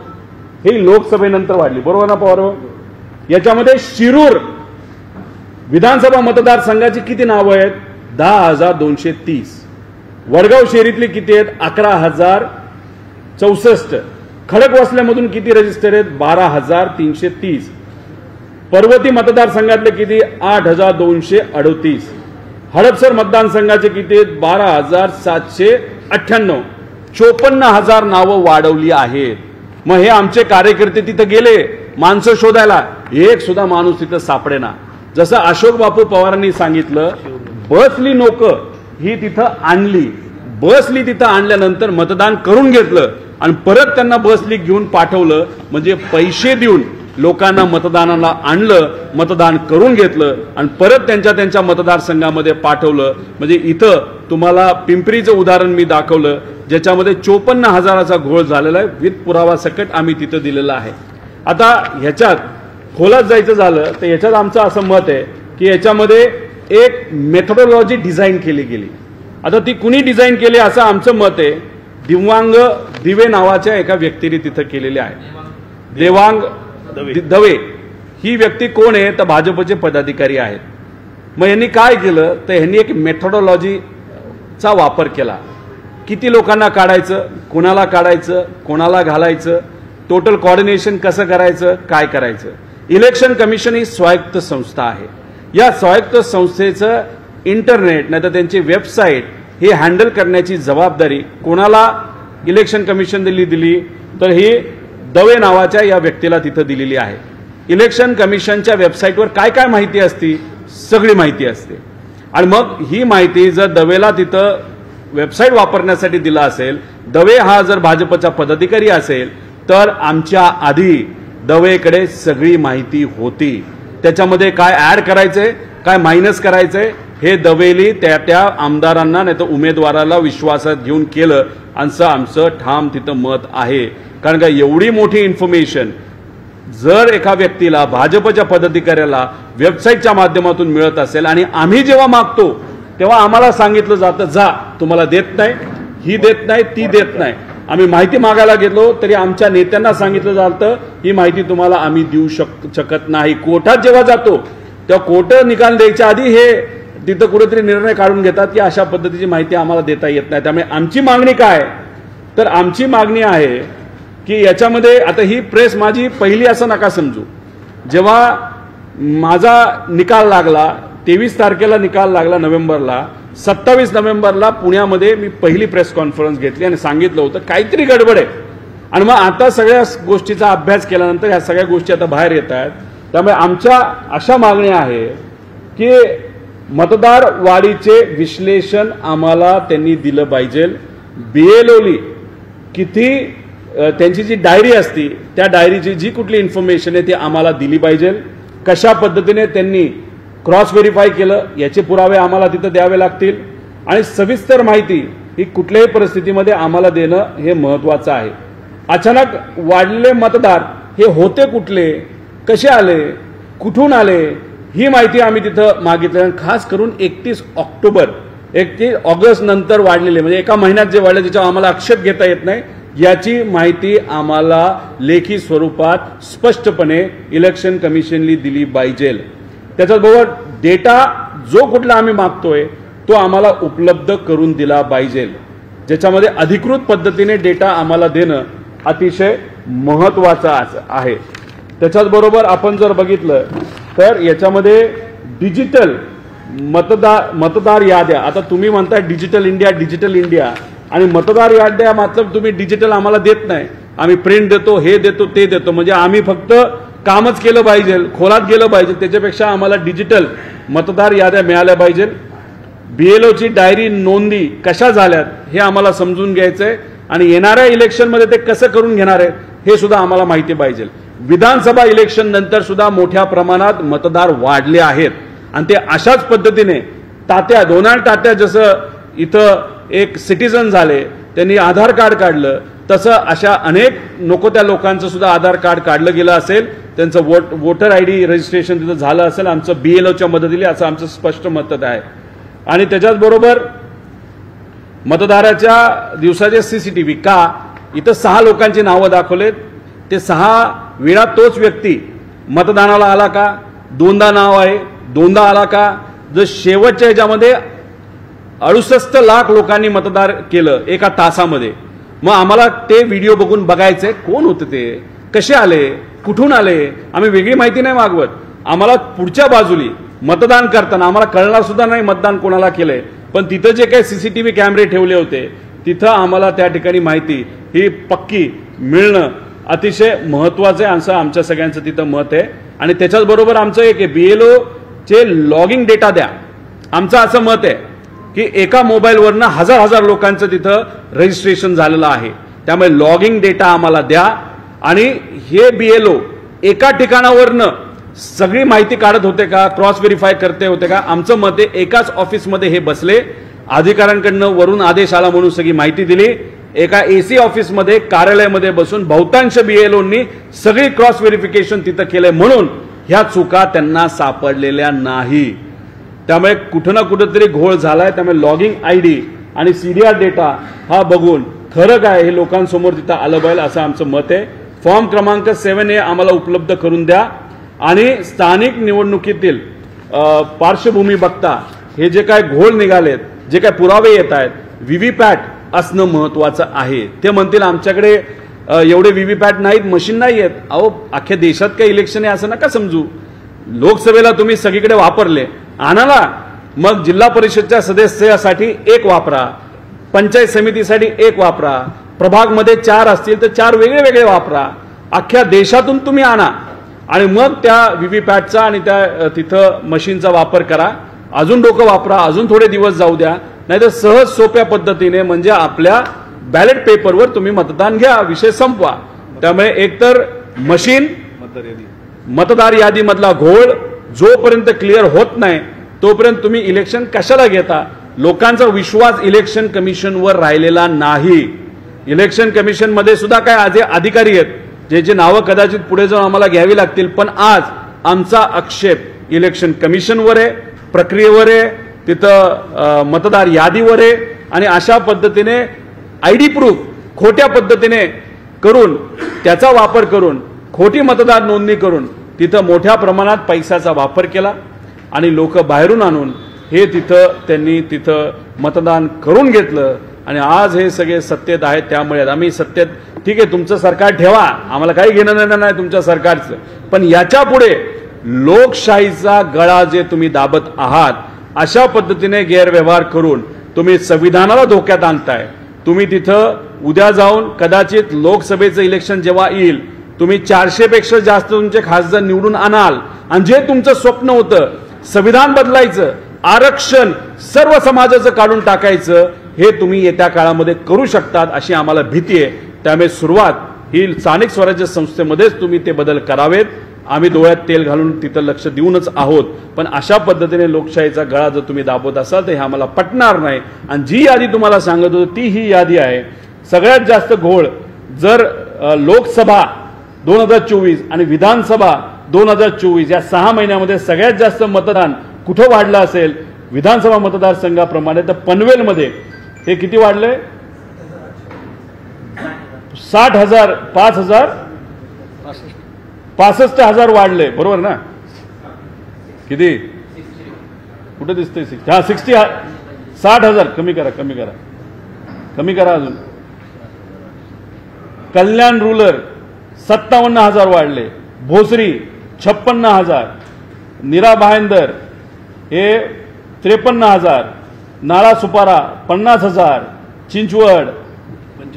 ही लोकसभेनंतर वाढली, बरोबर ना पवार? याच्यामध्ये शिरूर विधानसभा मतदारसंघाची किती नावं आहेत? 10,230. वडगाव शहरीतली किती आहेत? 11,064. खडकवासल्यामधून किती रजिस्टर आहेत? 12,330. पर्वती मतदारसंघातले किती? 8,238. हडपसर मतदारसंघाचे किती आहेत? 12,798. 54,000 नावं वाढवली आहेत. मग हे आमचे कार्यकर्ते तिथं गेले माणसं शोधायला, एक सुद्धा माणूस तिथं सापडेना. जसं अशोक बापू पवारांनी सांगितलं, बसली लोक ही तिथं आणली, बसली तिथं आणल्यानंतर मतदान करून घेतलं आणि परत त्यांना बसली घेऊन पाठवलं. म्हणजे पैसे देऊन लोकांना मतदानाला आणलं, मतदान करून घेतलं आणि परत त्यांच्या मतदारसंघामध्ये पाठवलं. म्हणजे इथं तुम्हाला पिंपरीचं उदाहरण मी दाखवलं, ज्याच्यामध्ये 54,000चा घोळ झालेला आहे. विथ पुरावा सकट आम्ही तिथं दिलेला आहे. आता ह्याच्यात खोलात जायचं झालं तर याच्यात आमचं असं मत आहे की याच्यामध्ये एक मेथोडॉलॉजी डिझाईन केली गेली. आता ती कुणी डिझाईन केली असं आमचं मत आहे. दिव्यांग दिवे नावाच्या एका व्यक्तीने तिथं केलेली आहे. देवांग दवे ही व्यक्ती कोण आहे तर भाजपचे पदाधिकारी आहेत. मग यांनी काय केलं तर यांनी एक मेथोडॉलॉजीचा वापर केला. किती लोकांना काढायचं, कोणाला काढायचं, कोणाला घालायचं, टोटल कोऑर्डिनेशन कसं करायचं, काय करायचं. इलेक्शन कमिशन ही स्वायत्त संस्था आहे. या स्वायत्त संस्थेचं इंटरनेट नाही तर त्यांची वेबसाईट हे हँडल करण्याची जबाबदारी कोणाला इलेक्शन कमिशन दिली तर ही दवे नावाच्या या व्यक्तीला तिथं दिलेली आहे. इलेक्शन कमिशनच्या वेबसाईटवर काय काय माहिती असती, सगळी माहिती असते. आणि मग ही माहिती जर दवेला तिथं वेबसाईट वापरण्यासाठी दिला असेल, दवे हा जर भाजपचा पदाधिकारी असेल तर आमच्या आधी दवेकडे सगळी माहिती होती. त्याच्यामध्ये काय ऍड करायचंय, काय मायनस करायचंय हे दवेली त्या आमदारांना नाही तर उमेदवाराला विश्वासात घेऊन केलं असं आमचं ठाम तिथं मत आहे. कारण का एवढी मोठी इन्फॉर्मेशन जर एका व्यक्तीला भाजपच्या पदाधिकाऱ्याला वेबसाईटच्या माध्यमातून मिळत असेल आणि आम्ही जेव्हा मागतो तेव्हा आम्हाला सांगितलं जातं जा तुम्हाला देत नाही, ही देत नाही, ती देत नाही. आम्ही माहिती मागायला गेलो तरी आमच्या नेत्यांना सांगितलं जातं ही माहिती तुम्हाला आम्ही देऊ शकत नाही. कोर्टात जेव्हा जातो तेव्हा कोर्ट निकाल द्यायच्या आधी हे तिथं कुठेतरी निर्णय काढून घेतात की अशा पद्धतीची माहिती आम्हाला देता येत नाही. त्यामुळे आमची मागणी काय तर आमची मागणी आहे की याच्यामध्ये आता ही प्रेस माझी पहिली असं नका समजू. जेव्हा माझा निकाल लागला 23 तारखेला निकाल लागला नोव्हेंबरला, 27 नोव्हेंबरला पुण्यामध्ये मी पहिली प्रेस कॉन्फरन्स घेतली आणि सांगितलं होतं काहीतरी गडबड आहे. आणि मग आता सगळ्या गोष्टीचा अभ्यास केल्यानंतर ह्या सगळ्या गोष्टी आता बाहेर येत आहेत. त्यामुळे आमच्या अशा मागण्या आहे की मतदार वाढीचे विश्लेषण आम्हाला त्यांनी दिलं पाहिजे. बीएलओली किती त्यांची जी डायरी असती त्या डायरीची जी कुठली इन्फॉर्मेशन आहे ती आम्हाला दिली पाहिजे. कशा पद्धतीने त्यांनी क्रॉस व्हेरीफाय केलं याचे पुरावे आम्हाला तिथं द्यावे लागतील. आणि सविस्तर माहिती ही कुठल्याही परिस्थितीमध्ये आम्हाला देणं हे महत्वाचं आहे. अचानक वाढलेले मतदार हे होते कुठले, कसे आले, कुठून आले ही माहिती आम्ही तिथं मागितली. खास करून 31 ऑगस्ट नंतर वाढलेले म्हणजे एका महिन्यात जे वाढले त्याच्यावर आम्हाला आक्षेप घेता येत नाही. याची माहिती आम्हाला लेखी स्वरूपात स्पष्टपणे इलेक्शन कमिशननी दिली पाहिजे. त्याच्याबरोबर डेटा जो कुठला आम्ही मागतोय तो आम्हाला उपलब्ध करून दिला पाहिजे. ज्याच्यामध्ये अधिकृत पद्धतीने डेटा आम्हाला देणं अतिशय महत्वाचं आहे. त्याच्याचबरोबर आपण जर बघितलं तर याच्यामध्ये डिजिटल मतदार याद्या, आता तुम्ही म्हणताय डिजिटल इंडिया आणि मतदार याद्या मतलब तुम्ही डिजिटल आम्हाला देत नाही, आम्ही प्रिंट देतो, हे देतो, ते देतो. म्हणजे आम्ही फक्त कामच केलं पाहिजे, खोलात गेलं पाहिजे. त्याच्यापेक्षा आम्हाला डिजिटल मतदार याद्या मिळाल्या पाहिजे. बीएलओची डायरी नोंदी कशा झाल्यात हे आम्हाला समजून घ्यायचंय आणि येणाऱ्या इलेक्शनमध्ये ते कसं करून घेणार आहेत हे सुद्धा आम्हाला माहिती पाहिजे. विधानसभा इलेक्शन नंतर सुद्धा मोठ्या प्रमाणात मतदार वाढले आहेत आणि ते अशाच पद्धतीने डोनाल्ड तात्या जसं इथं एक सिटीजन झाले, त्यांनी आधार कार्ड काढलं, तसं अशा अनेक नको त्या लोकांचं सुद्धा आधार कार्ड काढलं गेलं असेल, त्यांचं वोटर आयडी रजिस्ट्रेशन तिथं झालं असेल आमचं BLOच्या मदतीने, असं आमचं स्पष्ट मत आहे. आणि त्याच्याचबरोबर मतदाराच्या दिवसाचे CCTV का इथं 6 लोकांची नावं दाखवलेत, ते 6 वेळा तोच व्यक्ती मतदानाला आला का, दोनदा नाव आहे, दोनदा आला का, जर शेवटच्या ह्याच्यामध्ये 68 लाख लोकांनी मतदार केलं एका तासामध्ये, मग आम्हाला ते व्हिडिओ बघून बघायचंय कोण होते ते, कसे आले, कुठून आले, आम्ही वेगळी माहिती नाही मागवत. आम्हाला पुढच्या बाजूली मतदान करताना आम्हाला कळणार सुद्धा नाही मतदान कोणाला केलंय, पण तिथं जे काही CCTV कॅमेरे ठेवले होते तिथं आम्हाला त्या ठिकाणी माहिती ही पक्की मिळणं अतिशय महत्वाचं आहे, असं आमच्या सगळ्यांचं तिथं मत आहे. आणि त्याच्याचबरोबर आमचं एक BLOचे लॉगिंग डेटा द्या, आमचं असं मत आहे की एका मोबाईलवरनं हजार लोकांचं तिथं रजिस्ट्रेशन झालेलं आहे, त्यामुळे लॉगिंग डेटा आम्हाला द्या. आणि हे BLO एका ठिकाणावरनं सगळी माहिती काढत होते का, क्रॉस व्हेरीफाय करते होते का, आमचं मत आहे एकाच ऑफिसमध्ये हे बसले, अधिकाऱ्यांकडनं वरून आदेश आला म्हणून सगळी माहिती दिली, एका AC ऑफिसमध्ये कार्यालयामध्ये बसून बहुतांश BLOंनी सगळी क्रॉस व्हेरिफिकेशन तिथं केलंय, म्हणून ह्या चुका त्यांना सापडलेल्या नाही. त्यामुळे कुठं ना कुठंतरी घोळ झालाय. त्यामुळे लॉगिंग ID आणि CDR डेटा हा बघून खरं काय हे लोकांसमोर तिथं आलं पाहिजे असं आमचं मत आहे. फॉर्म क्रमांक 7A आम्हाला उपलब्ध करून द्या. आणि स्थानिक निवडणुकीतील पार्श्वभूमी बघता हे जे काय घोळ निघालेत, जे काय पुरावे येत आहेत, VVPAT असणं महत्वाचं आहे. ते म्हणतील आमच्याकडे एवढे VVPAT नाहीत, मशीन नाही आहेत. अहो, अख्ख्या देशात काही इलेक्शन आहे असं नका समजू. लोकसभेला तुम्ही सगळीकडे वापरले, आणाला, मग जिल्हा परिषदच्या सदस्यासाठी 1 वापरा, पंचायत समितीसाठी 1 वापरा, प्रभागमध्ये 4 असतील तर 4 वेगळे वापरा, अख्ख्या देशातून तुम्ही आणा आणि मग त्या VVPATचा आणि त्या तिथं मशीनचा वापर करा. अजून डोकं वापरा, अजून थोडे दिवस जाऊ द्या, नाहीतर सहज सोप्या पद्धतीने म्हणजे आपल्या बॅलेट पेपरवर तुम्ही मतदान घ्या, विषय संपवा. त्यामुळे एकतर मशीन, मतदार यादीमधला घोळ जोपर्यंत क्लिअर होत नाही तोपर्यंत तुम्ही इलेक्शन कशाला घेता. लोकांचा विश्वास इलेक्शन कमिशनवर राहिलेला नाही. इलेक्शन कमिशनमध्ये सुद्धा काय आज अधिकारी आहेत ज्याची नावं कदाचित पुढे जाऊन आम्हाला घ्यावी लागतील, पण आज आमचा आक्षेप इलेक्शन कमिशनवर आहे, प्रक्रियेवर आहे, तिथं मतदार यादीवर आहे. आणि अशा पद्धतीने ID प्रूफ खोट्या पद्धतीने करून त्याचा वापर करून खोटी मतदार नोंदणी करून तिथं मोठ्या प्रमाणात पैशाचा वापर केला आणि लोक बाहेरून आणून हे त्यांनी तिथं मतदान करून घेतलं. आणि आज हे सगळे सत्तेत आहेत. त्यामुळे आम्ही सत्तेत, ठीक आहे तुमचं सरकार ठेवा, आम्हाला काही घेणं देणं नाही तुमच्या सरकारचं, पण याच्या पुढे लोकशाहीचा गळा जे तुम्ही दाबत आहात अशा पद्धतीने गैरव्यवहार करून तुम्ही संविधानाला धोक्यात आणताय. तुम्ही तिथं उद्या जाऊन कदाचित लोकसभेचं इलेक्शन जेव्हा येईल तुम्ही 400 पेक्षा जास्त तुमचे खासदार निवडून आणाल आणि जे तुमचं स्वप्न होतं संविधान बदलायचं, आरक्षण सर्व समाजाचं काढून टाकायचं, हे तुम्ही येत्या काळामध्ये करू शकतात अशी आम्हाला भीती आहे. त्यामुळे सुरुवात ही स्थानिक स्वराज्य संस्थेमध्येच तुम्ही ते बदल करावेत. आम्ही डोळ्यात तेल घालून तिथं लक्ष देऊनच आहोत, पण अशा पद्धतीने लोकशाहीचा गळा जर तुम्ही दाबवत असाल तर हे आम्हाला पटणार नाही. आणि जी यादी तुम्हाला सांगत होतो ती ही यादी आहे. सगळ्यात जास्त घोळ जर लोकसभा 2024 आणि विधानसभा 2024 या 6 महिन्यामध्ये सगळ्यात जास्त मतदान कुठं वाढलं असेल विधानसभा मतदारसंघाप्रमाणे तर पनवेलमध्ये हे किती वाढले? 60,000 65,000 वाढले, बरोबर ना? किती कुठे दिसतंय? 60,000 कमी करा अजून. कल्याण रूरल 57,000 वाढले, भोसरी 56,000, नीरा भायंदर हे 53,000, नाळा सुपारा 50,000, चिंचवड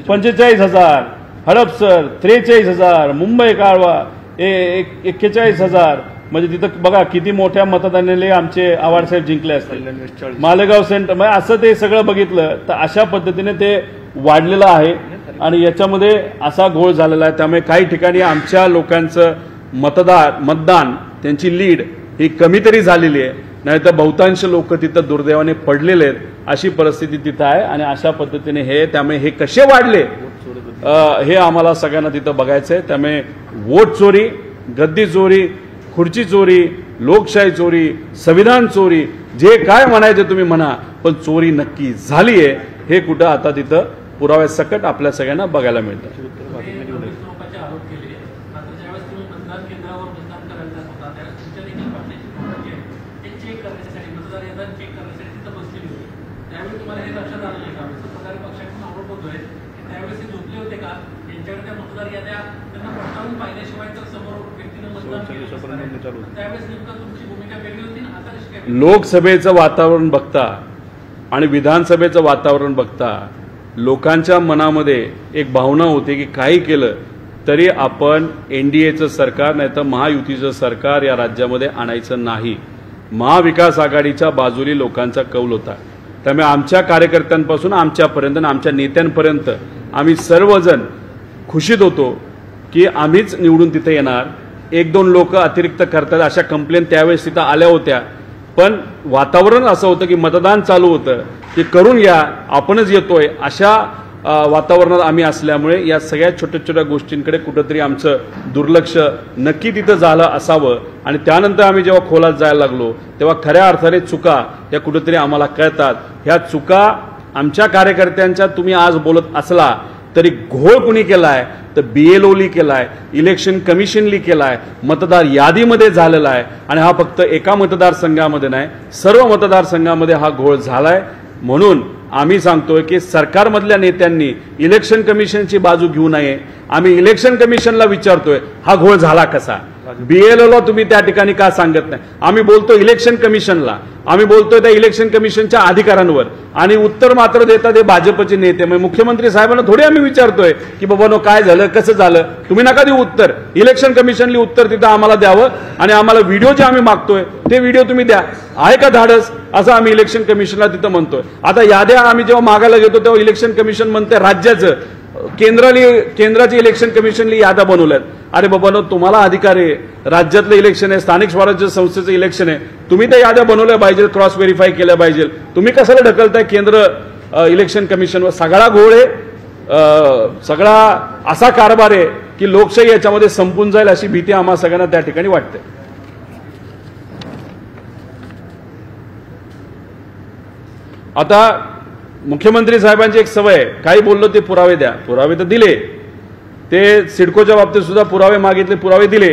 45,000, हडपसर 43,000, मुंबई काळवा 41,000. म्हणजे तिथं बघा किती मोठ्या मतदानाने आमचे आवाडसाहेब जिंकले असतील. मालेगाव सेंटर म्हणजे असं ते सगळं बघितलं तर अशा पद्धतीने ते वाढलेलं आहे आणि याच्यामध्ये असा घोळ झालेला आहे. त्यामुळे काही ठिकाणी आमच्या लोकांचं मतदान त्यांची लीड ही कमी तरी झालेली आहे, नाहीतर बहुतांश लोक तिथं दुर्दैवाने पडलेले आहेत. अशी परिस्थिती तिथं आहे आणि अशा पद्धतीने त्यामुळे हे कसे वाढले हे आम्हाला सगळ्यांना तिथं बघायचं आहे। त्यामुळे वोट चोरी, गद्दी चोरी, खुर्ची चोरी, लोकशाही चोरी, संविधान चोरी, जे काय म्हणायचे तुम्ही म्हणा, पण चोरी नक्की झाली आहे हे कुठं आता तिथं पुराव्यासकट आपल्या सगळ्यांना बघायला मिळतं। लोकसभेचं वातावरण बघता आणि विधानसभेचं वातावरण बघता लोकांच्या मनामध्ये एक भावना होती की काही केलं तरी आपण एनडीएचं सरकार नाही तर महायुतीचं सरकार या राज्यामध्ये आणायचं नाही। महाविकास आघाडीच्या बाजूली लोकांचा कौल होता। त्यामुळे आमच्या कार्यकर्त्यांपासून आमच्यापर्यंत आणि आमच्या नेत्यांपर्यंत आम्ही सर्वजण खुशीत होतो की आम्हीच निवडून तिथे येणार। एक दोन लोक अतिरिक्त करतात अशा कंप्लेंट त्यावेळेस तिथं आल्या होत्या, पण वातावरण असं होतं की मतदान चालू होतं की करून घ्या आपणच येतोय अशा वातावरणात आम्ही असल्यामुळे या सगळ्या छोट्या छोट्या गोष्टींकडे कुठंतरी आमचं दुर्लक्ष नक्की तिथं झालं असावं। आणि त्यानंतर आम्ही जेव्हा खोलात जायला लागलो तेव्हा खऱ्या अर्थाने चुका या कुठंतरी आम्हाला कळतात। ह्या चुका आमच्या कार्यकर्त्यांच्या तुम्ही आज बोलत असला तरी घोळ कुणी केलाय तर BLOनी केलाय, इलेक्शन कमिशननी केलाय, मतदार यादीमध्ये झालेला आहे। आणि हा फक्त एका मतदारसंघामध्ये नाही, सर्व मतदारसंघामध्ये हा घोळ झालाय। म्हणून आम्ही सांगतोय की सरकारमधल्या नेत्यांनी इलेक्शन कमिशनची बाजू घेऊ नये। आम्ही इलेक्शन कमिशनला विचारतोय हा घोळ झाला कसा, BLOला तुम्ही त्या ठिकाणी का सांगत नाही? आम्ही बोलतो इलेक्शन कमिशनला, आम्ही बोलतोय त्या इलेक्शन कमिशनच्या अधिकाऱ्यांवर, आणि उत्तर मात्र देतात हे भाजपचे नेते। मग मुख्यमंत्री साहेबांना थोडी आम्ही विचारतोय की बाबा काय झालं कसं झालं, तुम्ही नका देऊ उत्तर। इलेक्शन कमिशनली उत्तर तिथं आम्हाला द्यावं आणि आम्हाला व्हिडिओ जे आम्ही मागतोय ते व्हिडिओ तुम्ही द्या, आहे का धाडस असं आम्ही इलेक्शन कमिशनला तिथं म्हणतोय। आता याद्या आम्ही जेव्हा मागायला घेतो तेव्हा इलेक्शन कमिशन म्हणते राज्याचं, केंद्राची इलेक्शन कमिशनली याद्या बनवल्यात। अरे बाबांनो तुम्हाला अधिकार आहे, राज्यातलं इलेक्शन आहे, स्थानिक स्वराज्य संस्थेचं इलेक्शन आहे, तुम्ही त्या याद्या बनवल्या पाहिजे, क्रॉस व्हेरीफाय केल्या पाहिजे। तुम्ही कशाला ढकलताय केंद्र इलेक्शन कमिशनवर? सगळा घोळ आहे, सगळा असा कारभार आहे की लोकशाही याच्यामध्ये संपून जाईल अशी भीती आम्हा सगळ्यांना त्या ठिकाणी वाटते। आता मुख्यमंत्री साहेबांची एक सवय आहे, काही बोललो ते पुरावे द्या, पुरावे तर दिले, ते सिडकोच्या बाबतीत सुद्धा पुरावे मागितले, पुरावे दिले,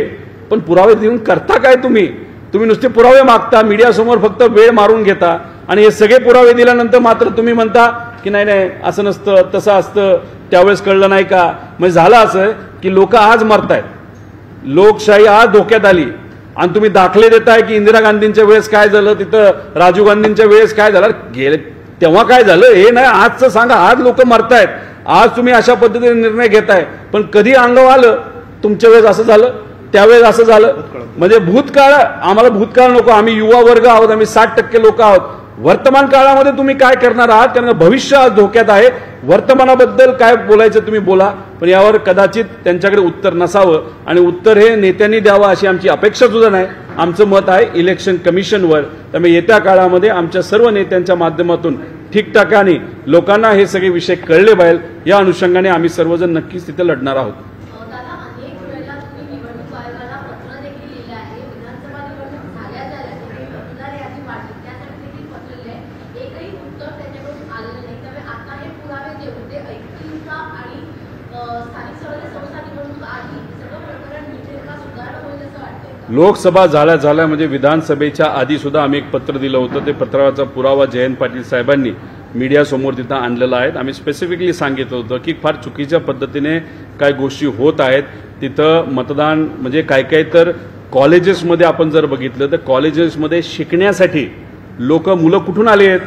पण पुरावे देऊन करता काय तुम्ही? तुम्ही नुसते पुरावे मागता, मीडियासमोर फक्त वेळ मारून घेता, आणि हे सगळे पुरावे दिल्यानंतर मात्र तुम्ही म्हणता की नाही नाही असं नसतं तसं असतं, त्यावेळेस कळलं नाही का? म्हणजे झालं असं की लोक आज मरतायत, लोकशाही आज धोक्यात आली, आणि तुम्ही दाखले देताय की इंदिरा गांधींच्या वेळेस काय झालं, तिथं राजीव गांधींच्या वेळेस काय झालं, गेले तेव्हा काय झालं हे नाही, आजचं सांगा। आज लोक मरतायत, आज तुम्ही अशा पद्धतीने निर्णय घेताय, पण कधी अंगावर आलं तुमच्या वेळेस असं झालं, त्यावेळेस असं झालं? म्हणजे भूतकाळ, आम्हाला भूतकाळ नको, आम्ही युवा वर्ग आहोत, आम्ही 60% लोक आहोत। वर्तमान काळामध्ये तुम्ही काय करणार आहात, कारण भविष्य आज धोक्यात आहे। वर्तमानाबद्दल काय बोलायचं तुम्ही बोला, पण यावर कदाचित त्यांच्याकडे उत्तर नसावं, आणि उत्तर हे नेत्यांनी द्यावं अशी आमची अपेक्षा सुद्धा नाही। आमचं मत आहे इलेक्शन कमिशनवर। त्यामुळे येत्या काळामध्ये आमच्या सर्व नेत्यांच्या माध्यमातून ठिकठाकाने लोकांना हे सगळे विषय कळले पाहिजे, या अनुषंगाने आम्ही सर्वजण नक्कीच तिथे लढणार आहोत। लोकसभा झाल्या म्हणजे विधानसभेच्या आधी सुद्धा आम्ही एक पत्र दिलं होतं, ते पत्राचा पुरावा जयंत पाटील साहेबांनी मीडियासमोर तिथं आणलेला आहे। आम्ही स्पेसिफिकली सांगितलं होतं की फार चुकीच्या पद्धतीने काय गोष्टी होत आहेत तिथं। मतदान म्हणजे काय काय तर कॉलेजेसमध्ये आपण जर बघितलं तर कॉलेजेसमध्ये शिकण्यासाठी मुलं कुठून आली आहेत,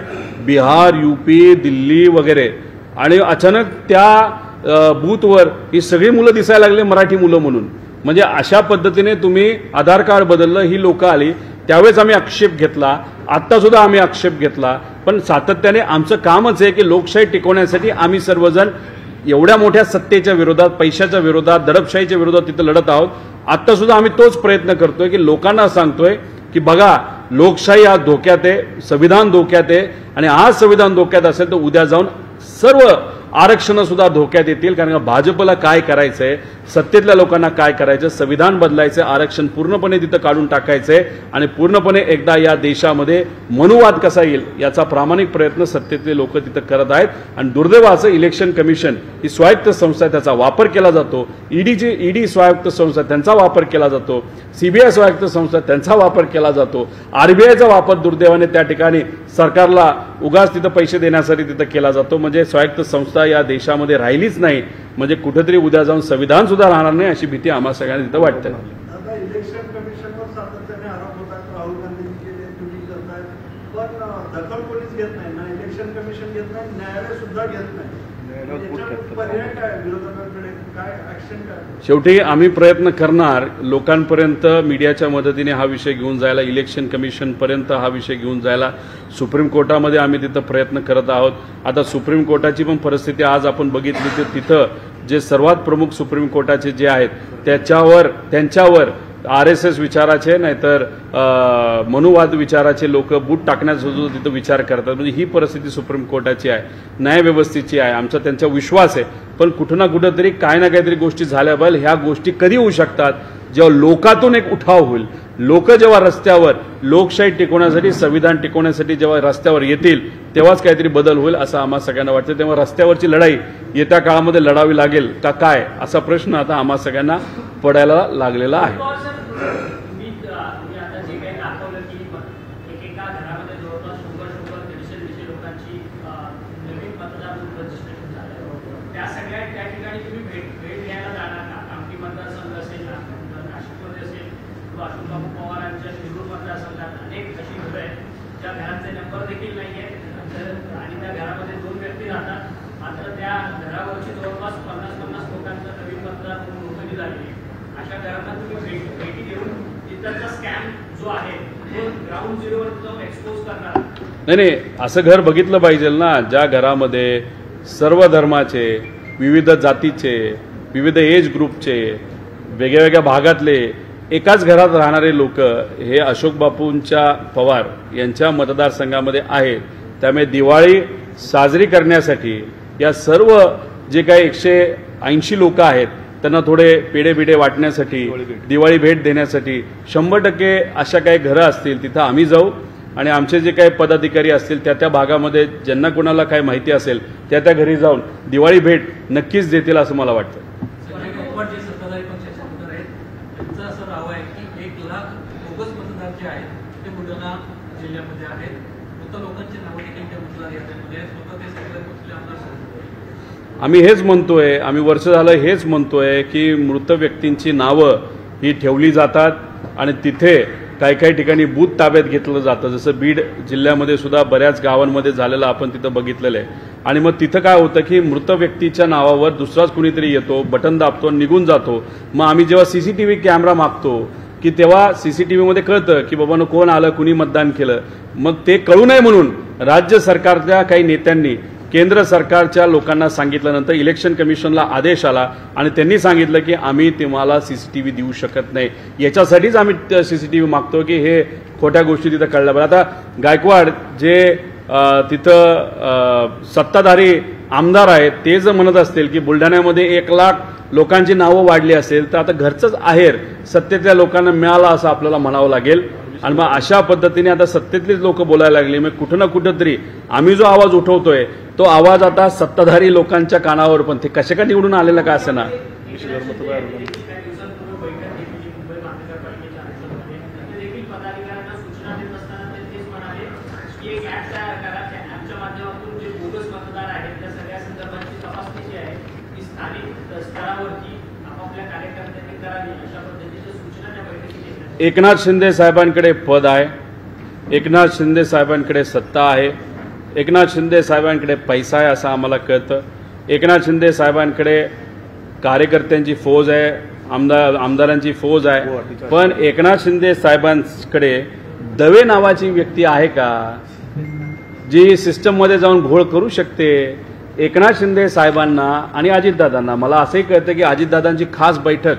बिहार, UP, दिल्ली वगैरे, आणि अचानक त्या बूथवर ही सगळी मुलं दिसायला लागली मराठी मुलं म्हणून। म्हणजे अशा पद्धतीने तुम्ही आधार कार्ड बदललं, ही लोक आली, त्यावेळेस आम्ही आक्षेप घेतला, आता सुद्धा आम्ही आक्षेप घेतला, पण सातत्याने आमचं कामच आहे की लोकशाही टिकवण्यासाठी आम्ही सर्वजण एवढ्या मोठ्या सत्तेच्या विरोधात, पैशाच्या विरोधात, दडपशाहीच्या विरोधात तिथं लढत आहोत। आता सुद्धा आम्ही तोच प्रयत्न करतोय की लोकांना सांगतोय की बघा लोकशाही आज धोक्यात आहे, संविधान धोक्यात आहे, आणि आज संविधान धोक्यात असेल तर उद्या जाऊन सर्व आरक्षण सुद्धा धोक्यात येतील, कारण भाजपला काय करायचंय, सत्तेतल्या लोकांना काय करायचं, संविधान बदलायचं, आरक्षण पूर्णपणे तिथं काढून टाकायचंय आणि पूर्णपणे एकदा या देशामध्ये मनुवाद कसा येईल याचा प्रामाणिक प्रयत्न सत्तेतले लोक तिथं करत आहेत. आणि दुर्दैवाचं इलेक्शन कमिशन ही स्वायत्त संस्था आहे, त्याचा वापर केला जातो. ईडी स्वायत्त संस्था त्यांचा वापर केला जातो, सीबीआय स्वायत्त संस्था त्यांचा वापर केला जातो, आरबीआयचा वापर दुर्दैवाने त्या ठिकाणी सरकारला उगाच तिथं पैसे देण्यासाठी तिथं केला जातो. म्हणजे स्वायत्त संस्था या देशामध्ये राहिलीच नाही, म्हणजे कुठेतरी उद्या जाऊन संविधान सुद्धा राहणार नाही अशी भीती आम्हाला सगळ्यांना तिथं वाटते. इलेक्शन कमिशनवर सातत्याने आरोप होतात, राहुल गांधींनी केले, तुम्ही करताय, पण दखल कोणीच घेत नाही ना. इलेक्शन कमिशन घेत नाही, न्यायालय सुद्धा घेत नाही. पर्याय काय विरोधकांकडे, काय ऍक्शन काय? शेवटी आम्ही प्रयत्न करणार लोकांपर्यंत मीडियाच्या मदतीने हा विषय घेऊन जायला, इलेक्शन कमिशनपर्यंत हा विषय घेऊन जायला. सुप्रीम कोर्टामध्ये आम्ही तिथं प्रयत्न करत आहोत. आता सुप्रीम कोर्टाची पण परिस्थिती आज आपण बघितली तर तिथं जे सर्वात प्रमुख सुप्रीम कोर्टाचे जे आहेत त्यांच्यावर RSS विचाराचे नाहीतर मनुवाद विचाराचे लोक बूट टाकण्याचा तिथं विचार करतात. म्हणजे ही परिस्थिती सुप्रीम कोर्टाची आहे, न्यायव्यवस्थेची आहे. आमचा त्यांचा विश्वास आहे, पण कुठं ना कुठंतरी काय ना काहीतरी गोष्टी झाल्या पाहिजे. ह्या गोष्टी कधी होऊ शकतात, जेव्हा लोकातून एक उठाव होईल. लोक जेव्हा रस्त्यावर लोकशाही टिकवण्यासाठी, संविधान टिकवण्यासाठी जेव्हा रस्त्यावर येतील तेव्हाच काहीतरी बदल होईल असं आम्हा सगळ्यांना वाटतं. तेव्हा रस्त्यावरची लढाई येत्या काळामध्ये लढावी लागेल का काय असा प्रश्न आता आम्हा सगळ्यांना पडायला लागलेला आहे. नाही, असं घर बघितलं पाहिजे ना, ज्या घरामध्ये सर्व धर्माचे, विविध जातीचे, विविध एज ग्रुपचे, वेगवेगळ्या भागातले एकाच घरात राहणारे लोक हे अशोक बापूंच्या पवार यांच्या मतदारसंघामध्ये आहेत. त्यामुळे दिवाळी साजरी करण्यासाठी या सर्व जे काही 180 लोक आहेत त्यांना थोडे पेढे वाटण्यासाठी, दिवाळी भेट देण्यासाठी 100% अशा काही घरं असतील तिथं आम्ही जाऊ आणि आमचे जे काही पदाधिकारी असतील त्या भागामध्ये ज्यांना कोणाला काही माहिती असेल त्या घरी जाऊन दिवाळी भेट नक्कीच देतील असं मला वाटतं. आम्ही हेच म्हणतोय, आम्ही वर्ष झालं हेच म्हणतोय की मृत व्यक्तींची नावं ही ठेवली जातात आणि तिथे काही ठिकाणी बूथ ताब्यात घेतलं जातं. जसं बीड जिल्ह्यामध्ये सुद्धा बऱ्याच गावांमध्ये झालेलं आपण तिथं बघितलेलं आहे. आणि मग तिथं काय होतं की मृत व्यक्तीच्या नावावर दुसराच कुणीतरी येतो, बटन दाबतो, निघून जातो. मग आम्ही जेव्हा CCTV कॅमेरा मागतो की तेव्हा CCTVमध्ये कळतं की बाबांनो कोण आलं, कुणी मतदान केलं. मग ते कळू नये म्हणून राज्य सरकारच्या काही नेत्यांनी केंद्र सरकारच्या लोकांना सांगितल्यानंतर इलेक्शन कमिशनला आदेश आला आणि त्यांनी सांगितलं की आम्ही तुम्हाला CCTV देऊ शकत नाही. याच्यासाठीच आम्ही CCTV मागतो की हे खोट्या गोष्टी तिथं कळल्या पाहिजे. आता गायकवाड जे तिथं सत्ताधारी आमदार आहेत ते जर म्हणत असतील की बुलढाण्यामध्ये 1 लाख लोकांची नावं वाढली असेल तर आता घरचंच आहेर सत्तेतल्या लोकांना मिळाला असं आपल्याला म्हणावं लागेल. आणि मग अशा पद्धतीने आता सत्तेतलेच लोक बोलायला लागले. मग कुठं ना कुठंतरी आम्ही जो आवाज उठवतोय तो आवाज आता सत्ताधारी लोकांच्या कानावर पण ते कशा का निवडून आलेलं का असं ना. एकनाथ शिंदे साहेबांकडे पद आहे, एकनाथ शिंदे साहेबांकडे सत्ता आहे, एकनाथ शिंदे साहेबांकडे पैसा आहे असं आम्हाला कळतं. एकनाथ शिंदे साहेबांकडे कार्यकर्त्यांची फौज आहे, आमदारांची फौज आहे. पण एकनाथ शिंदे साहेबांकडे दवे नावाची व्यक्ती आहे का जी सिस्टममध्ये जाऊन घोळ करू शकते? एकनाथ शिंदे साहेबांना आणि अजितदादांना मला असंही कळतं की अजितदादांची खास बैठक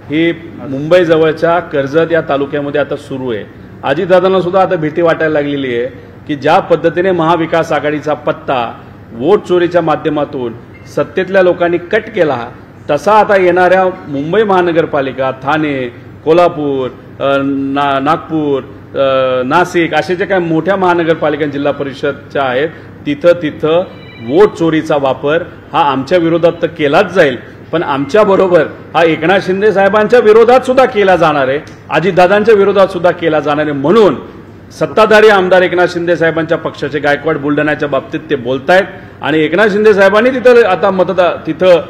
ही मुंबईजवळच्या कर्जत या तालुक्यामध्ये आता सुरू आहे. अजितदादांना सुद्धा आता भीती वाटायला लागलेली आहे की ज्या पद्धतीने महाविकास आघाडीचा पत्ता वोट चोरीच्या माध्यमातून सत्तेतल्या लोकांनी कट केला तसा आता येणाऱ्या मुंबई महानगरपालिका, ठाणे, कोल्हापूर, नागपूर, नाशिक असे जे काही मोठ्या महानगरपालिका जिल्हा परिषदच्या आहेत तिथं वोट चोरीचा वापर हा आमच्या विरोधात तर केलाच जाईल, पण आमच्याबरोबर हा एकनाथ शिंदे साहेबांच्या विरोधात सुद्धा केला जाणार आहे, अजितदादांच्या विरोधात सुद्धा केला जाणार आहे. म्हणून सत्ताधारी आमदार एकनाथ शिंदे साहेबांच्या पक्षाचे गायकवाड बुलढाण्याच्या बाबतीत ते बोलतायत आणि एकनाथ शिंदे साहेबांनी तिथं आता तिथं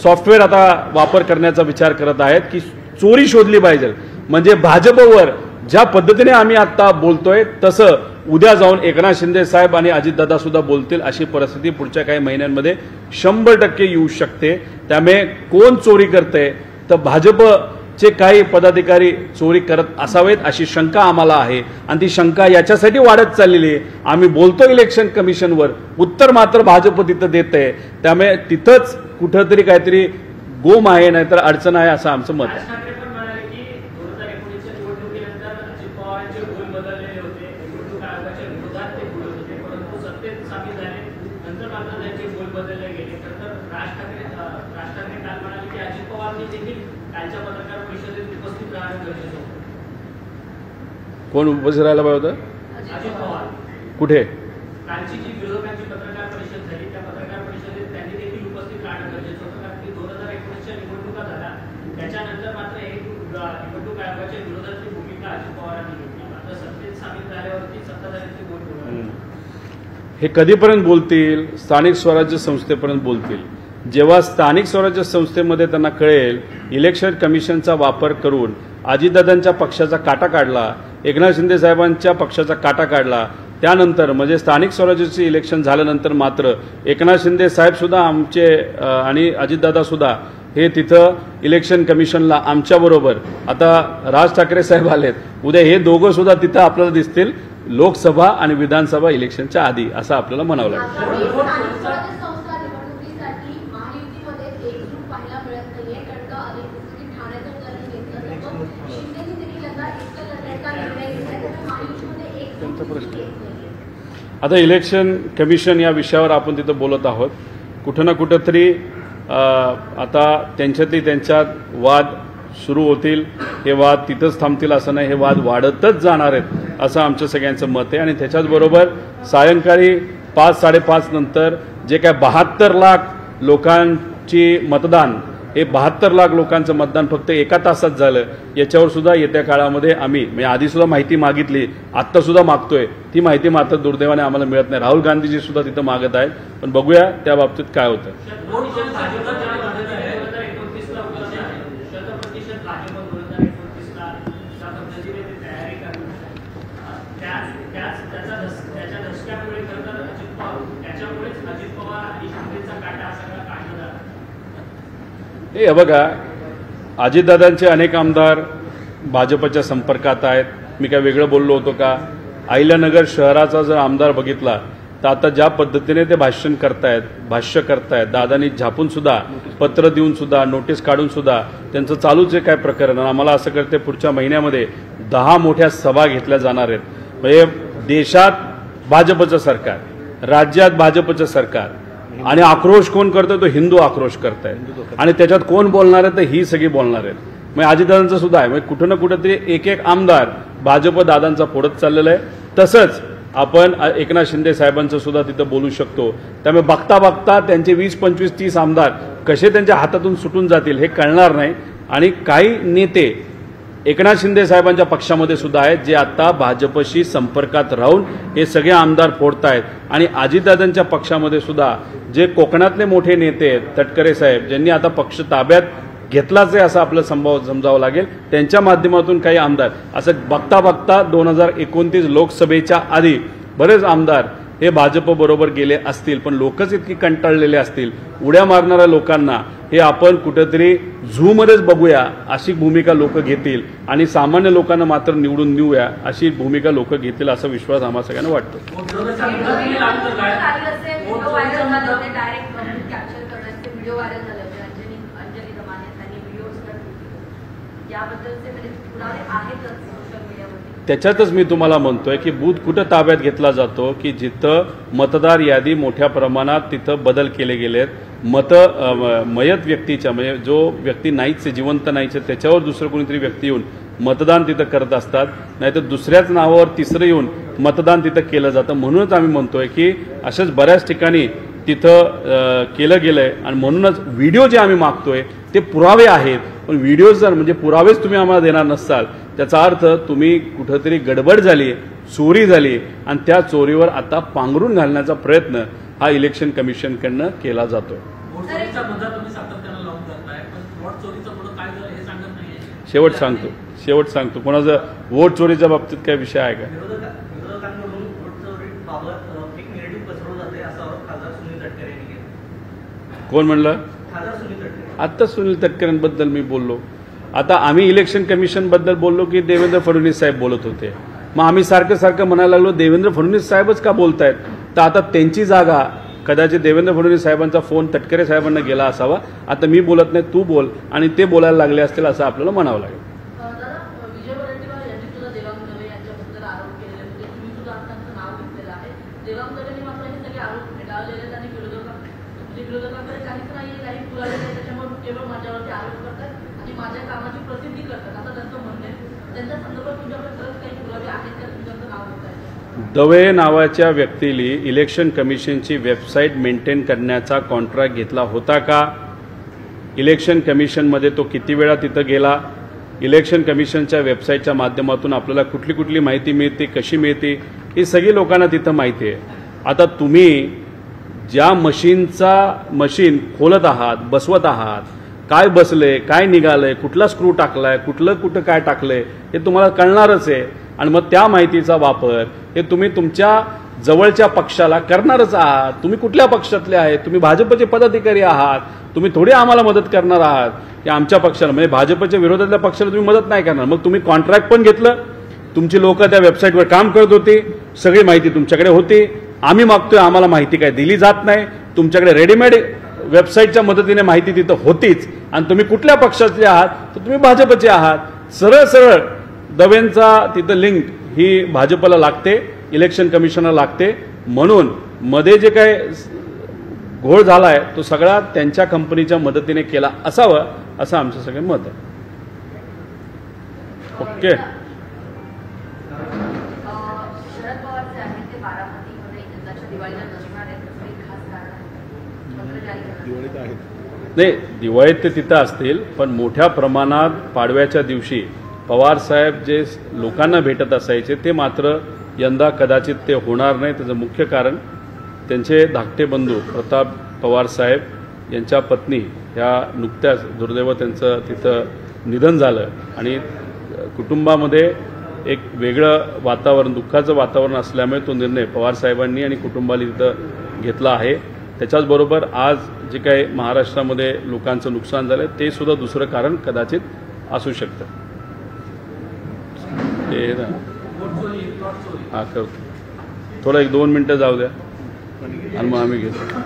सॉफ्टवेअर आता वापर करण्याचा विचार करत आहेत की चोरी शोधली पाहिजे. म्हणजे भाजपवर ज्या पद्धतीने आम्ही आता बोलतोय तसं उद्या जाऊन एकनाथ शिंदे साहेब आणि अजितदादा सुद्धा बोलतील अशी परिस्थिती पुढच्या काही महिन्यांमध्ये 100% येऊ शकते. त्यामुळे कोण चोरी करते तर भाजपचे काही पदाधिकारी चोरी करत असावेत अशी शंका आम्हाला आहे आणि ती शंका याच्यासाठी वाढत चाललेली आहे. आम्ही बोलतो इलेक्शन कमिशनवर, उत्तर मात्र भाजप तिथं देत आहे. त्यामुळे तिथंच कुठंतरी काहीतरी गोम आहे नाहीतर अडचण आहे असं आमचं मत आहे. कोण उपस्थित राहायला पाहिजे होतं? कुठे? कालची जी विरोधकांची पत्रकार परिषद झाली त्या पत्रकार परिषदेत त्यांनी देखील उपस्थित राहणं गरजेचं होतं, कारण की 2019च्या निवडणुका झाल्या त्याच्यानंतर मात्र निवडणूक आयोगाच्या विरोधातली भूमिका अजित पवारांनी घेतली. मात्र सत्तेत सामील झाल्यावरती सत्ताधाऱ्यांचे बोल बोलले. हे कधीपर्यंत बोलतील? स्थानिक स्वराज्य संस्थेपर्यंत बोलतील. जेव्हा स्थानिक स्वराज्य संस्थेमध्ये त्यांना कळेल इलेक्शन कमिशनचा वापर करून अजितदादांच्या पक्षाचा काटा काढला, एकनाथ शिंदे साहेबांच्या पक्षाचा काटा काढला, त्यानंतर म्हणजे स्थानिक स्वराज्याचे इलेक्शन झाल्यानंतर मात्र एकनाथ शिंदे साहेब सुद्धा आमचे आणि अजितदादा सुद्धा हे तिथं इलेक्शन कमिशनला आमच्याबरोबर, आता राज ठाकरे साहेब आलेत, उद्या हे दोघं सुद्धा तिथं आपल्याला दिसतील लोकसभा आणि विधानसभा इलेक्शनच्या आधी, असं आपल्याला म्हणावं लागेल. आता इलेक्शन कमिशन या विषयावर आपण तिथं बोलत आहोत. कुठं ना कुठं तरी आता त्यांच्यात वाद सुरू होतील. हे वाद तिथंच थांबतील असं नाही, हे वाद वाढतच जाणार आहेत असं आमचं सगळ्यांचं मत आहे. आणि त्याच्याचबरोबर सायंकाळी 5-5:30 नंतर जे काय 72 लाख लोकांची मतदान, हे 72 लाख लोकांचं मतदान फक्त एका तासात झालं, याच्यावर सुद्धा येत्या काळामध्ये आम्ही म्हणजे आधी सुद्धा माहिती मागितली, आत्ता सुद्धा मागतोय, ती माहिती मात्र दुर्दैवाने आम्हाला मिळत नाही. राहुल गांधीजी सुद्धा तिथं मागत आहेत, पण बघूया त्या बाबतीत काय होतं. हे बघा, अजितदादांचे अनेक आमदार भाजपच्या संपर्कात आहेत. मी काय वेगळं बोललो होतो का? अहिल्यानगर शहराचा जर आमदार बघितला तर आता ज्या पद्धतीने ते भाष्य करतायत, दादांनी झापून सुद्धा, पत्र देऊन सुद्धा, नोटीस काढून सुद्धा त्यांचं चालूच आहे काय प्रकरण. आम्हाला असं करते पुढच्या महिन्यामध्ये 10 मोठ्या सभा घेतल्या जाणार आहेत. म्हणजे देशात भाजपचं सरकार, राज्यात भाजपचं सरकार, आणि आक्रोश कोण करतोय तो हिंदू आक्रोश करतायत, आणि त्याच्यात कोण बोलणार आहे तर ही सगळी बोलणार आहेत. म्हणजे अजितदादांचं सुद्धा आहे. म्हणजे कुठं ना कुठंतरी एक आमदार भाजप दादांचा फोडत चाललेला आहे. तसंच आपण एकनाथ शिंदे साहेबांचं सुद्धा तिथं बोलू शकतो. त्यामुळे बघता बघता त्यांचे 20, 25, 30 आमदार कसे त्यांच्या हातातून सुटून जातील हे कळणार नाही. आणि काही नेते एकनाथ शिंदे साहेबांच्या पक्षामध्ये सुद्धा आहेत जे आता भाजपशी संपर्कात राहून हे सगळे आमदार फोडतायत. आणि अजितदादांच्या पक्षामध्ये सुद्धा जे कोकणातले मोठे नेते आहेत, तटकरे साहेब, ज्यांनी आता पक्ष ताब्यात घेतलाच आहे असं आपलं समजावं लागेल, त्यांच्या माध्यमातून काही आमदार असं बघता बघता 2029 लोकसभेच्या आधी बरेच आमदार हे भाजप बरोबर गेले असतील. पण लोकच इतकी कंटाळलेले असतील, उड्या मारणाऱ्या लोकांना हे आपण कुठेतरी झूमध्येच बघूया अशी भूमिका लोक घेतील, आणि सामान्य लोकांना मात्र निवडून देऊया अशी भूमिका लोक घेतील असा विश्वास आम्हाला सगळ्यांना वाटतो. त्याच्यातच मी तुम्हाला म्हणतोय की बूथ कुठं ताब्यात घेतला जातो की जिथं मतदार यादी मोठ्या प्रमाणात तिथं बदल केले गेलेत, मयत व्यक्तीच्या म्हणजे जो व्यक्ती नाहीच जिवंत नाहीच त्याच्यावर दुसरं कोणीतरी व्यक्ती येऊन मतदान तिथं करत असतात, नाहीतर दुसऱ्याच नावावर तिसरं येऊन मतदान तिथं केलं जातं. म्हणूनच आम्ही म्हणतोय की अशाच बऱ्याच ठिकाणी तिथं केलं गेलंय आणि म्हणूनच व्हिडिओ जे आम्ही मागतोय ते पुरावे आहेत. पण व्हिडिओ जर म्हणजे पुरावेच तुम्ही आम्हाला देणार नसाल त्याचा अर्थ तुम्ही कुठंतरी गडबड झाली, चोरी झाली आणि त्या चोरीवर आता पांघरून घालण्याचा प्रयत्न हा इलेक्शन कमिशनकडनं केला जातोय. शेवट सांगतो कोणाचं वोट चोरीच्या बाबतीत काय विषय आहे का? कोण म्हणलं? आता सुनील तटकरेंबद्दल मी बोललो. आता आम्ही इलेक्शन कमिशन बद्दल बोललो की देवेंद्र फडणवीस साहेब बोलत होते, मग आम्ही सारखं म्हणायला लागलो देवेंद्र फडणवीस साहेबच का बोलतायत. तर आता त्यांची जागा कदाचित देवेंद्र फडणवीस साहेबांचा फोन तटकरे साहेबांना गेला असावा. आता मी बोलत नाही, तू बोल, आणि ते बोलायला लागले असतील असं आपल्याला म्हणावं लागेल. दवे नावाच्या व्यक्तीने इलेक्शन कमिशनची वेबसाईट मेंटेन करण्याचा कॉन्ट्रॅक्ट घेतला होता का? इलेक्शन कमिशनमध्ये तो किती वेळा तिथं गेला? इलेक्शन कमिशनच्या वेबसाईटच्या माध्यमातून आपल्याला कुठली कुठली माहिती मिळते, कशी मिळते, ही सगळी लोकांना तिथं माहिती आहे. आता तुम्ही ज्या मशीन खोलत आहात, बसवत आहात, काय बसले, काय निघालंय, कुठला स्क्रू टाकलाय, कुठं काय टाकलंय हे तुम्हाला कळणारच आहे. आणि मग त्या माहितीचा वापर हे तुम्ही तुमच्या जवळच्या पक्षाला करणारच आहात. तुम्ही कुठल्या पक्षातले आहेत? तुम्ही भाजपचे पदाधिकारी आहात. तुम्ही थोडी आम्हाला मदत करणार आहात की आमच्या पक्षाला, म्हणजे भाजपच्या विरोधातल्या पक्षाला तुम्ही मदत नाही करणार. मग तुम्ही कॉन्ट्रॅक्ट पण घेतलं, तुमची लोक त्या वेबसाईटवर काम करत होती, सगळी माहिती तुमच्याकडे होती. आम्ही मागतोय आम्हाला माहिती काय दिली जात नाही. तुमच्याकडे रेडीमेड वेबसाईटच्या मदतीने माहिती तिथं होतीच. आणि तुम्ही कुठल्या पक्षातले आहात? तर तुम्ही भाजपचे आहात. सरळ दवेंचा तिथं लिंक ही भाजपला लागते, इलेक्शन कमिशनला लागते. म्हणून मध्ये जे काय घोळ झालाय तो सगळा त्यांच्या कंपनीच्या मदतीने केला असावं असं आमचं सगळं मत आहे. ओके. नाही, दिवाळीत ते तिथं असतील, पण मोठ्या प्रमाणात पाडव्याच्या दिवशी पवार साहेब जे लोकांना भेटत असायचे ते मात्र यंदा कदाचित ते होणार नाही. त्याचं मुख्य कारण त्यांचे धाकटे बंधू प्रताप पवार साहेब यांच्या पत्नी ह्या नुकत्याच दुर्दैव त्यांचं तिथं निधन झालं आणि कुटुंबामध्ये एक वेगळं वातावरण, दुःखाचं वातावरण असल्यामुळे तो निर्णय पवार साहेबांनी आणि कुटुंबाला तिथं घेतला आहे. त्याच्याचबरोबर आज जे काही महाराष्ट्रामध्ये लोकांचं नुकसान झालं ते सुद्धा दुसरं कारण कदाचित असू शकतं. हे ना हा करतो, थोडं 1-2 मिनटं जाऊ द्या आणि मग आम्ही घेतो.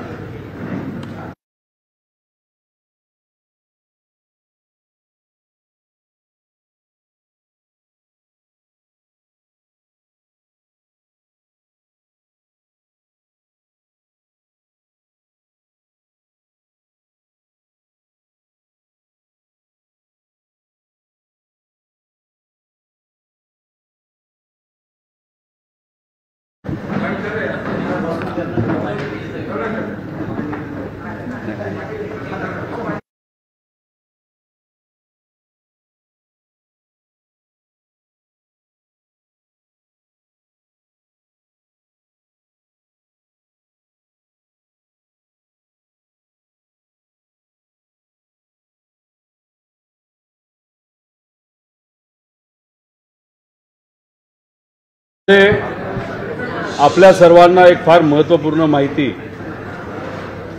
आपल्या सर्वांना एक फार महत्त्वपूर्ण माहिती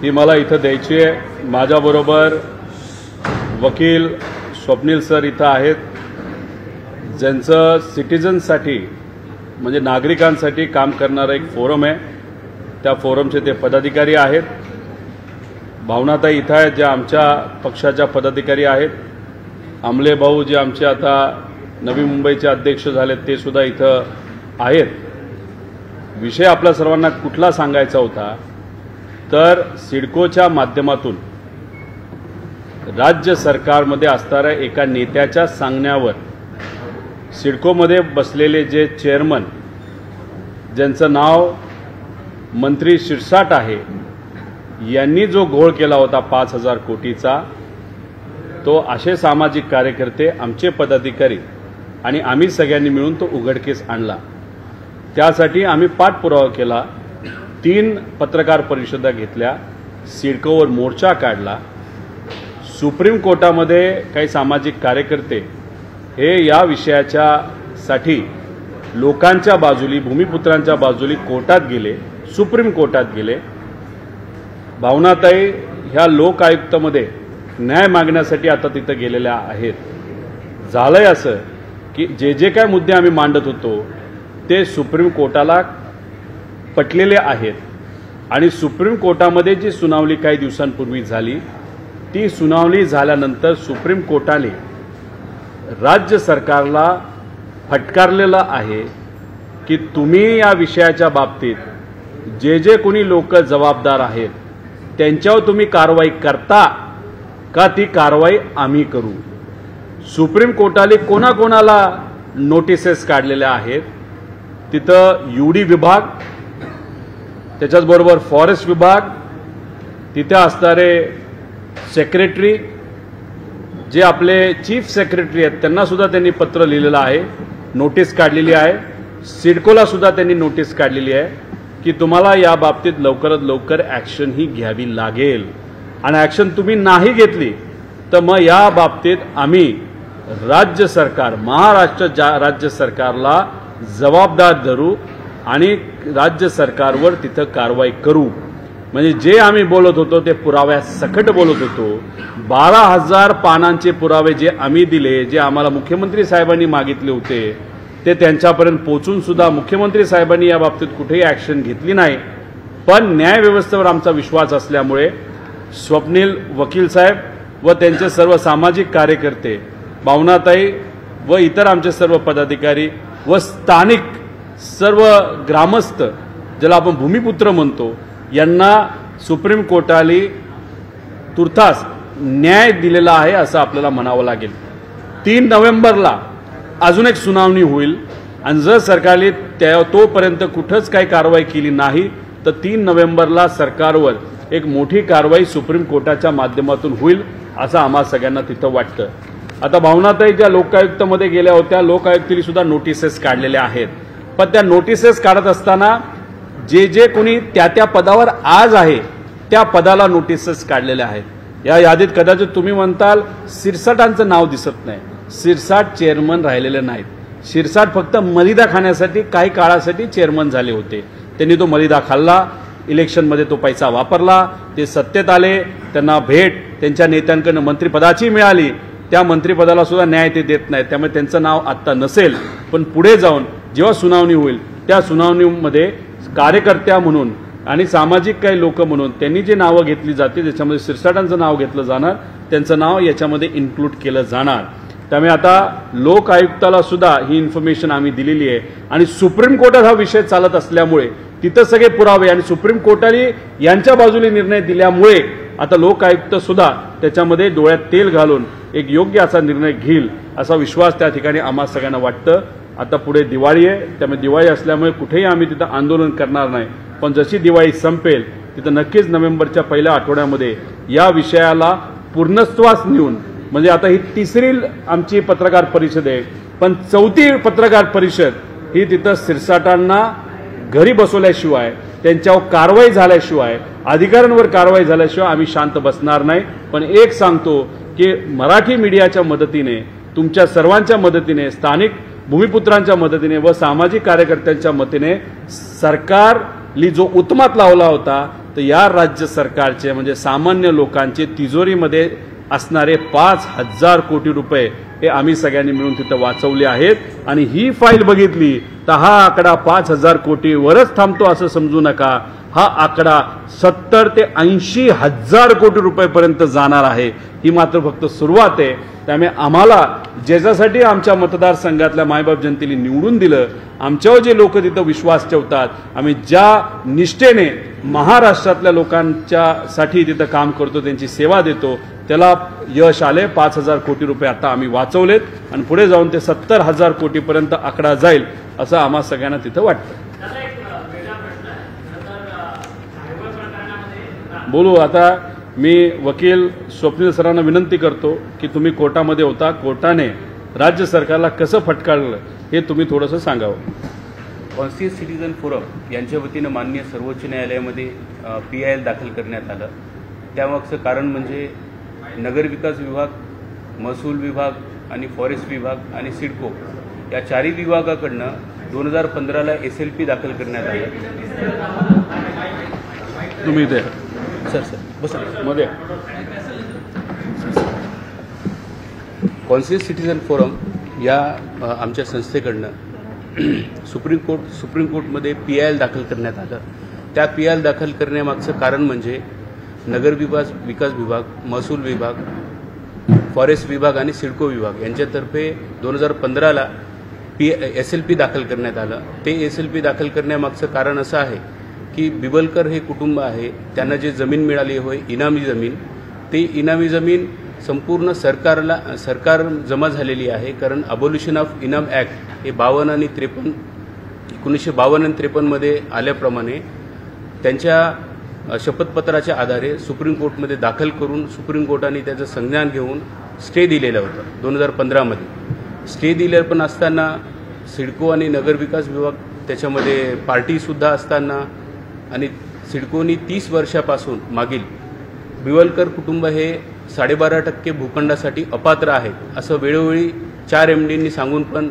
ही मला इथं द्यायची आहे. माझ्याबरोबर वकील स्वप्नील सर इथं आहेत, ज्यांचं सिटिझन्ससाठी म्हणजे नागरिकांसाठी काम करणारं एक फोरम आहे. त्या फोरमचे ते पदाधिकारी आहेत. भावनाताई इथं आहेत ज्या आमच्या पक्षाच्या पदाधिकारी आहेत. आमले भाऊ जे आमचे आता नवी मुंबईचे अध्यक्ष झालेत ते सुद्धा इथं आहेत. विषय आपल्या सर्वांना कुठला सांगायचा होता तर सिडकोच्या माध्यमातून राज्य सरकारमध्ये असणाऱ्या एका नेत्याच्या सांगण्यावर सिडकोमध्ये बसलेले जे चेअरमन ज्यांचं नाव मंत्री शिरसाट आहे यांनी जो घोळ केला होता 5,000 कोटीचा, तो असे सामाजिक कार्यकर्ते, आमचे पदाधिकारी आणि आम्ही सगळ्यांनी मिळून तो उघडकीस आणला. त्यासाठी आम्ही पाठपुरावा केला, 3 पत्रकार परिषदा घेतल्या, सिडकोवर मोर्चा काढला. सुप्रीम कोर्टामध्ये काही सामाजिक कार्यकर्ते हे या विषयाच्यासाठी लोकांच्या बाजूली, भूमिपुत्रांच्या बाजूली कोर्टात गेले, सुप्रीम कोर्टात गेले. भावनाताई ह्या लोक आयुक्तमध्ये न्याय मागण्यासाठी आता तिथं गेलेल्या आहेत. झालंय असं की जे काय मुद्दे आम्ही मांडत होतो ते सुप्रीम कोर्टाला पटलेले आहेत आणि सुप्रीम कोर्टामध्ये जी सुनावणी काही दिवसांपूर्वी झाली ती सुनावणी झाल्यानंतर सुप्रीम कोर्टाने राज्य सरकारला फटकारलेलं आहे की तुम्ही या विषयाच्या बाबतीत जे कोणी लोक जबाबदार आहेत त्यांच्यावर तुम्ही कारवाई करता का, ती कारवाई आम्ही करू. सुप्रीम कोर्टाने कोणाकोणाला नोटिसेस काढलेल्या आहेत तिथं यूडी विभाग, त्याच्याचबरोबर फॉरेस्ट विभाग, तिथे असणारे सेक्रेटरी, जे आपले चीफ सेक्रेटरी आहेत त्यांना सुद्धा त्यांनी पत्र लिहिलेलं आहे, नोटीस काढलेली आहे. सिडकोला सुद्धा त्यांनी नोटीस काढलेली आहे की तुम्हाला या बाबतीत लवकरात लवकर ॲक्शन ही घ्यावी लागेल आणि ॲक्शन तुम्ही नाही घेतली तर मग या बाबतीत आम्ही राज्य सरकार, महाराष्ट्र राज्य सरकारला जबाबदार धरू आणि राज्य सरकारवर तिथं कारवाई करू. म्हणजे जे आम्ही बोलत होतो ते पुराव्यासकट बोलत होतो. 12,000 पानांचे पुरावे जे आम्ही दिले, जे आम्हाला मुख्यमंत्री साहेबांनी मागितले होते ते त्यांच्यापर्यंत पोहोचून सुद्धा मुख्यमंत्री साहेबांनी या बाबतीत कुठेही ॲक्शन घेतली नाही. पण न्यायव्यवस्थेवर आमचा विश्वास असल्यामुळे स्वप्नील वकील साहेब व त्यांचे सर्व सामाजिक कार्यकर्ते, भावनाताई व इतर आमचे सर्व पदाधिकारी व स्थानिक सर्व ग्रामस्थ, ज्याला आपण भूमिपुत्र म्हणतो, यांना सुप्रीम कोर्टाने तुर्तास न्याय दिलेला आहे असं आपल्याला म्हणावं लागेल. 3 नोव्हेंबरला अजून एक सुनावणी होईल आणि जर सरकारने तोपर्यंत कुठंच काही कारवाई केली नाही तर 3 नोव्हेंबरला सरकारवर एक मोठी कारवाई सुप्रीम कोर्टाच्या माध्यमातून होईल असं आम्हा सगळ्यांना तिथं वाटतं. आता भावनाताई ज्या लोकायुक्तमध्ये गेल्या होत्या, लोकायुक्तांनी सुद्धा नोटिसेस काढलेल्या आहेत. पण त्या नोटिसेस काढत असताना जे कोणी त्या पदावर आज आहे त्या पदाला नोटिसेस काढलेल्या आहेत. या यादीत कदाचित तुम्ही म्हणताल शिरसाटांचं नाव दिसत नाही. शिरसाट चेअरमन राहिलेले नाहीत. शिरसाट फक्त मलिदा खाण्यासाठी काही काळासाठी चेअरमन झाले होते. त्यांनी तो मलिदा खाल्ला, इलेक्शनमध्ये तो पैसा वापरला, ते सत्तेत आले, त्यांना भेट त्यांच्या नेत्यांकडून मंत्रिपदाची मिळाली, त्या मंत्रिपदाला सुद्धा न्याय ते देत नाहीत. त्यामुळे त्यांचं नाव आत्ता नसेल, पण पुढे जाऊन जेव्हा सुनावणी होईल त्या सुनावणीमध्ये कार्यकर्त्या म्हणून आणि सामाजिक काही लोक म्हणून त्यांनी जे नावं घेतली जातील त्याच्यामध्ये शिरसाटांचं नाव घेतलं जाणार, त्यांचं नाव याच्यामध्ये इन्क्लूड केलं जाणार. त्यामुळे आता लोक आयुक्ताला सुद्धा ही इन्फॉर्मेशन आम्ही दिलेली आहे आणि सुप्रीम कोर्टात हा विषय चालत असल्यामुळे तिथं सगळे पुरावे आणि सुप्रीम कोर्टाने यांच्या बाजूने निर्णय दिल्यामुळे आता लोक आयुक्त सुद्धा त्याच्यामध्ये डोळ्यात तेल घालून एक योग्य असा निर्णय घेईल असा विश्वास त्या ठिकाणी आम्हा सगळ्यांना वाटतं. आता पुढे दिवाळी आहे, त्यामुळे दिवाळी असल्यामुळे कुठेही आम्ही तिथं आंदोलन करणार नाही. पण जशी दिवाळी संपेल तिथं नक्कीच नोव्हेंबरच्या पहिल्या आठवड्यामध्ये या विषयाला पूर्णत्वास नेऊन, म्हणजे आता ही 3री आमची पत्रकार परिषद आहे, पण 4थी पत्रकार परिषद ही तिथं शिरसाटांना घरी बसवल्याशिवाय, त्यांच्यावर कारवाई झाल्याशिवाय, अधिकाऱ्यांवर कारवाई झाल्याशिवाय आम्ही शांत बसणार नाही. पण एक सांगतो की मराठी मीडियाच्या मदतीने, तुमच्या सर्वांच्या मदतीने, स्थानिक भूमिपुत्रांच्या मदतीने व सामाजिक कार्यकर्त्यांच्या मदतीने सरकारली जो उत्मात लावला होता तर या राज्य सरकारचे म्हणजे सामान्य लोकांचे तिजोरीमध्ये असणारे 5,000 कोटी रुपये हे आम्ही सगळ्यांनी मिळून तिथं वाचवले आहेत. आणि ही फाईल बघितली तर हा आकडा 5,000 कोटीवरच थांबतो असं समजू नका. हा आकडा 70 ते 80,000 कोटी रुपयेपर्यंत जाणार आहे. ही मात्र फक्त सुरुवात आहे. त्यामुळे आम्हाला ज्याच्यासाठी आमच्या मतदारसंघातल्या मायबाप जनतेने निवडून दिलं, आमच्यावर जे लोक तिथं विश्वास ठेवतात, आम्ही ज्या निष्ठेने महाराष्ट्रातल्या लोकांच्यासाठी तिथं काम करतो, त्यांची सेवा देतो, त्याला यश आले. 5,000 कोटी रुपये आता आम्ही वाचवलेत आणि पुढे जाऊन ते 70,000 कोटीपर्यंत आकडा जाईल असं आम्हा सगळ्यांना तिथं वाटतं. बोलू आता. मी वकील स्वप्नील सरांना विनंती करतो की तुम्ही कोर्टामध्ये होता, कोर्टाने राज्य सरकारला कसं फटकारलं हे तुम्ही थोडंसं सांगावं. कॉन्शियस सिटीजन फोरम यांच्या वतीनं माननीय सर्वोच्च न्यायालयामध्ये PIL दाखल करण्यात आलं. त्यामागचं कारण म्हणजे नगरविकास विभाग, महसूल विभाग आणि फॉरेस्ट विभाग आणि सिडको या चारही विभागाकडनं 2015ला SLP दाखल करण्यात आलं. तुम्ही ते सर बस मध्ये कॉन्शियस सिटीजन फोरम या आमच्या संस्थेकडनं सुप्रीम कोर्टमध्ये PIL दाखल करण्यात आलं. त्या PIL दाखल करण्यामागचं कारण म्हणजे नगरविकास विभाग, महसूल विभाग, फॉरेस्ट विभाग आणि सिडको विभाग यांच्यातर्फे 2015ला SLP दाखल करण्यात आलं. ते SLP दाखल करण्यामागचं कारण असं आहे की बिबलकर हे कुटुंब आहे, त्यांना जे जमीन मिळाली होय इनामी जमीन, ते इनामी जमीन संपूर्ण सरकार जमा झालेली आहे. कारण अबोल्युशन ऑफ इनाम ॲक्ट हे 52 आणि 53 1952 आणि 53मध्ये आल्याप्रमाणे त्यांच्या शपथपत्राच्या आधारे सुप्रीम कोर्टमध्ये दाखल करून सुप्रीम कोर्टाने त्याचं संज्ञान घेऊन स्टे दिलेलं होतं 2015मध्ये. स्टे दिलेलं पण असताना सिडको आणि नगरविकास विभाग त्याच्यामध्ये पार्टीसुद्धा असताना आणि सिडकोनी 30 वर्षापासून मागील बिवलकर कुटुंब हे 12.5% भूखंडासाठी अपात्र आहेत असं वेळोवेळी 4 MDंनी सांगून पण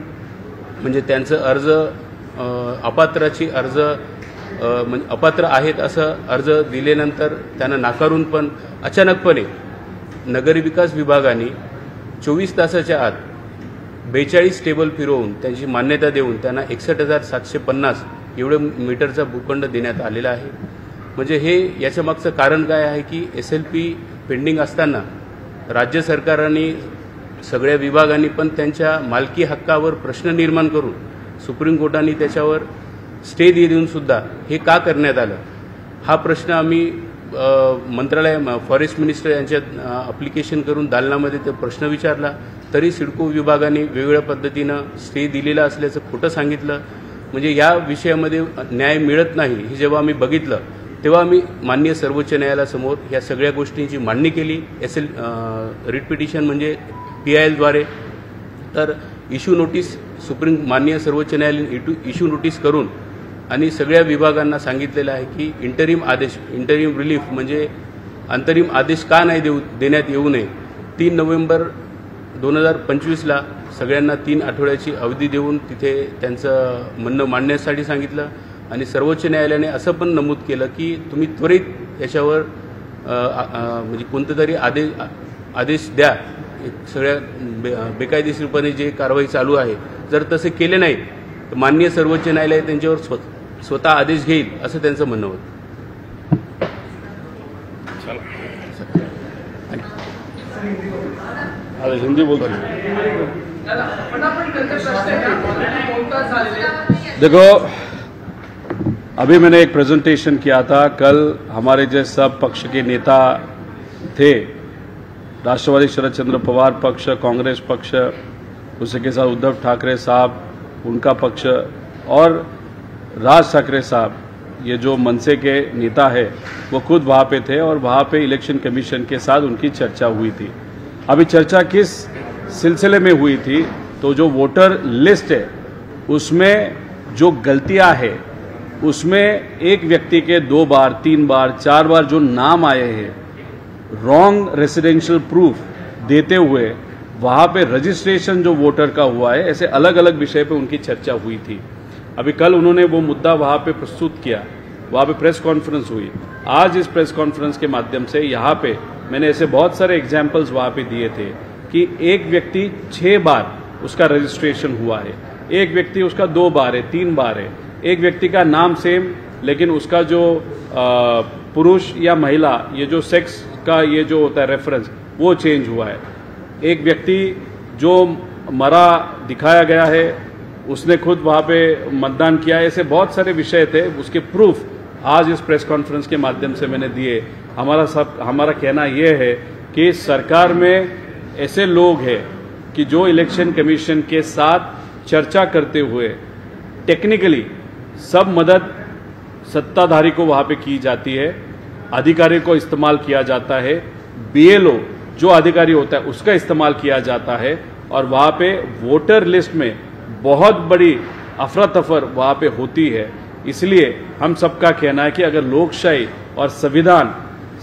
म्हणजे त्यांचं अर्ज अपात्राची अर्ज म्हणजे अपात्र आहेत असं अर्ज दिल्यानंतर त्यांना नाकारून पण अचानकपणे नगरविकास विभागाने 24 तासाच्या आत 42 टेबल फिरवून त्यांची मान्यता देऊन त्यांना 61,750 एवढं मीटरचा भूखंड देण्यात आलेला आहे. म्हणजे हे याच्या मागचं कारण काय आहे की SLP पेंडिंग असताना राज्य सरकारांनी सगळ्या विभागांनी पण त्यांच्या मालकी हक्कावर प्रश्न निर्माण करून सुप्रीम कोर्टाने त्याच्यावर स्टे देऊन सुद्धा हे का करण्यात आलं हा प्रश्न आम्ही मंत्रालय फॉरेस्ट मिनिस्टर यांच्यात अप्लिकेशन करून दालनामध्ये तो प्रश्न विचारला. तरी सिडको विभागाने वेगवेगळ्या पद्धतीनं स्टे दिलेला असल्याचं खोटं सांगितलं. म्हणजे या विषयामध्ये न्याय मिळत नाही हे जेव्हा आम्ही बघितलं तेव्हा आम्ही माननीय सर्वोच्च न्यायालयासमोर या सगळ्या गोष्टींची मांडणी केली. रिट पिटिशन म्हणजे PILद्वारे. तर इश्यू नोटीस माननीय सर्वोच्च न्यायालयाने इश्यू नोटीस करून आणि सगळ्या विभागांना सांगितलेलं आहे की इंटरिम रिलीफ म्हणजे अंतरिम आदेश का नाही देण्यात येऊ नये. 3 नोव्हेंबर 2025ला सगळ्यांना 3 आठवड्याची अवधी देऊन तिथे त्यांचं म्हणणं मांडण्यासाठी सांगितलं. आणि सर्वोच्च न्यायालयाने असं पण नमूद केलं की तुम्ही त्वरित याच्यावर म्हणजे कोणतं तरी आदेश द्या. सगळ्या बेकायदेशीरपणे जे कारवाई चालू आहे जर तसे केले नाही तर माननीय सर्वोच्च न्यायालय त्यांच्यावर स्वतः आदेश घेईल असं त्यांचं म्हणणं होतं. हिंदी बोलते. देखो अभी मैंने एक प्रेजेंटेशन किया था. कल हमारे जो सब पक्ष के नेता थे, राष्ट्रवादी शरद चंद्र पवार पक्ष, कांग्रेस पक्ष, उसके साथ उद्धव ठाकरे साहब उनका पक्ष और राज ठाकरे साहब, ये जो मनसे के नेता है वो खुद वहाँ पे थे और वहाँ पे इलेक्शन कमीशन के साथ उनकी चर्चा हुई थी. अभी चर्चा किस सिलसिले में हुई थी तो जो वोटर लिस्ट है उसमें जो गलतियां है उसमें एक व्यक्ति के 2 बार 3 बार 4 बार जो नाम आए हैं रॉन्ग रेसिडेंशियल प्रूफ देते हुए वहाँ पे रजिस्ट्रेशन जो वोटर का हुआ है, ऐसे अलग अलग विषय पे उनकी चर्चा हुई थी. अभी कल उन्होंने वो मुद्दा वहाँ पे प्रस्तुत किया, वहाँ पे प्रेस कॉन्फ्रेंस हुई. आज इस प्रेस कॉन्फ्रेंस के माध्यम से यहाँ पे मैंने ऐसे बहुत सारे एग्जाम्पल्स वहाँ पे दिए थे कि एक व्यक्ति 6 बार उसका रजिस्ट्रेशन हुआ है, एक व्यक्ति उसका 2 बार है, 3 बार है, एक व्यक्ति का नाम सेम लेकिन उसका जो पुरुष या महिला ये जो सेक्स का ये जो होता है रेफरेंस वो चेंज हुआ है, एक व्यक्ति जो मरा दिखाया गया है उसने खुद वहाँ पे मतदान किया है। ऐसे बहुत सारे विषय थे, उसके प्रूफ आज इस प्रेस कॉन्फ्रेंस के माध्यम से मैंने दिए। हमारा कहना यह है कि सरकार में ऐसे लोग हैं कि जो इलेक्शन कमीशन के साथ चर्चा करते हुए टेक्निकली सब मदद सत्ताधारी को वहाँ पे की जाती है, अधिकारी को इस्तेमाल किया जाता है, बीएलओ जो अधिकारी होता है उसका इस्तेमाल किया जाता है और वहाँ पे वोटर लिस्ट में बहुत बड़ी अफरा तफर वहाँ पे होती है। इसलिए हम सबका कहना है कि अगर लोकशाही और संविधान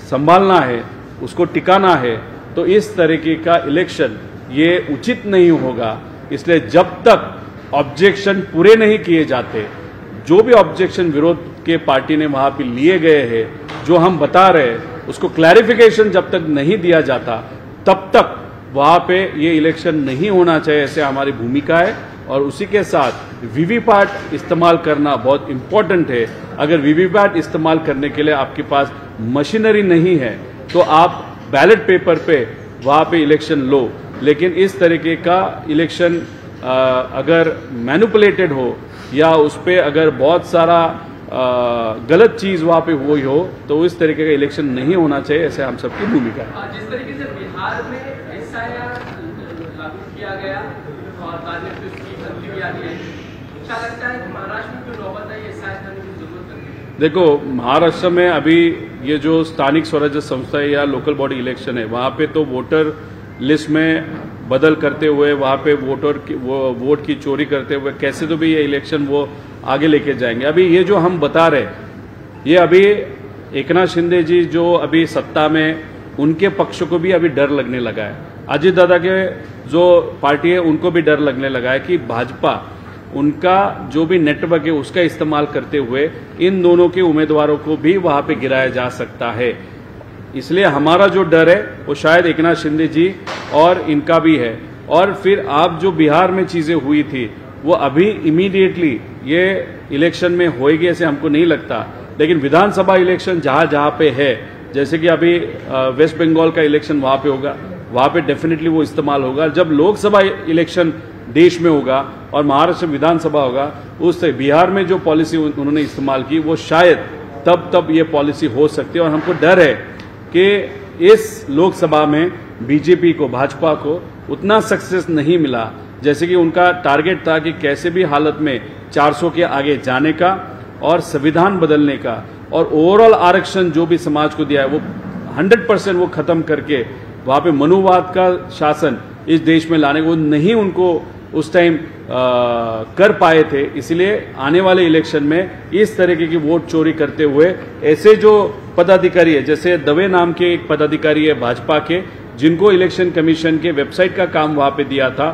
संभालना है, उसको टिकाना है, तो इस तरीके का इलेक्शन ये उचित नहीं होगा। इसलिए जब तक ऑब्जेक्शन पूरे नहीं किए जाते, जो भी ऑब्जेक्शन विरोध के पार्टी ने वहां पे लिए गए हैं, जो हम बता रहे हैं उसको क्लैरिफिकेशन जब तक नहीं दिया जाता तब तक वहां पे ये इलेक्शन नहीं होना चाहिए, ऐसे हमारी भूमिका है। और उसी के साथ वीवीपैट इस्तेमाल करना बहुत इंपॉर्टेंट है। अगर वीवीपैट इस्तेमाल करने के लिए आपके पास मशीनरी नहीं है तो आप बैलेट पेपर पे वहां पे इलेक्शन लो, लेकिन इस तरीके का इलेक्शन अगर मैनिपुलेटेड हो या उस पर अगर बहुत सारा गलत चीज वहां पे हुई हो तो इस तरीके का इलेक्शन नहीं होना चाहिए, ऐसे हम सबकी भूमिका है। जिस तरीके से बिहार में एसआईआर लागू किया गया और बाद में फिर उसकी बदली भी आ गई, क्या लगता है कि महाराष्ट्र में जो नौबत आई एसआईआर करने की जरूरत है? देखो, महाराष्ट्र में अभी ये जो स्थानिक स्वराज्य संस्था या लोकल बॉडी इलेक्शन है वहां पे तो वोटर लिस्ट में बदल करते हुए वहां पे वोट की चोरी करते हुए कैसे तो भी ये इलेक्शन वो आगे लेके जाएंगे। अभी ये जो हम बता रहे ये अभी एकनाथ शिंदे जी जो अभी सत्ता में, उनके पक्ष को भी अभी डर लगने लगा है। अजित दादा के जो पार्टी है उनको भी डर लगने लगा है कि भाजपा उनका जो भी नेटवर्क है उसका इस्तेमाल करते हुए इन दोनों के उम्मीदवारों को भी वहां पे गिराया जा सकता है। इसलिए हमारा जो डर है वो शायद एकनाथ शिंदे जी और इनका भी है। और फिर आप जो बिहार में चीजें हुई थी वो अभी इमीडिएटली ये इलेक्शन में होएगी ऐसे हमको नहीं लगता, लेकिन विधानसभा इलेक्शन जहां जहां पे है, जैसे कि अभी वेस्ट बंगाल का इलेक्शन वहां पे होगा, वहां पे डेफिनेटली वो इस्तेमाल होगा। जब लोकसभा इलेक्शन देश में होगा और महाराष्ट्र विधानसभा होगा, उससे बिहार में जो पॉलिसी उन्होंने इस्तेमाल की वो शायद तब ये पॉलिसी हो सकती है। और हमको डर है कि इस लोकसभा में बीजेपी को, भाजपा को उतना सक्सेस नहीं मिला जैसे कि उनका टारगेट था कि कैसे भी हालत में 400 के आगे जाने का और संविधान बदलने का और ओवरऑल आरक्षण जो भी समाज को दिया है वो 100% वो खत्म करके वहां पे मनुवाद का शासन इस देश में लाने को नहीं उनको उस टाइम कर पाए थे। इसलिए आने वाले इलेक्शन में इस तरीके की वोट चोरी करते हुए ऐसे जो पदाधिकारी है, जैसे दवे नाम के एक पदाधिकारी है भाजपा के, जिनको इलेक्शन कमीशन के वेबसाइट का काम वहां पे दिया था,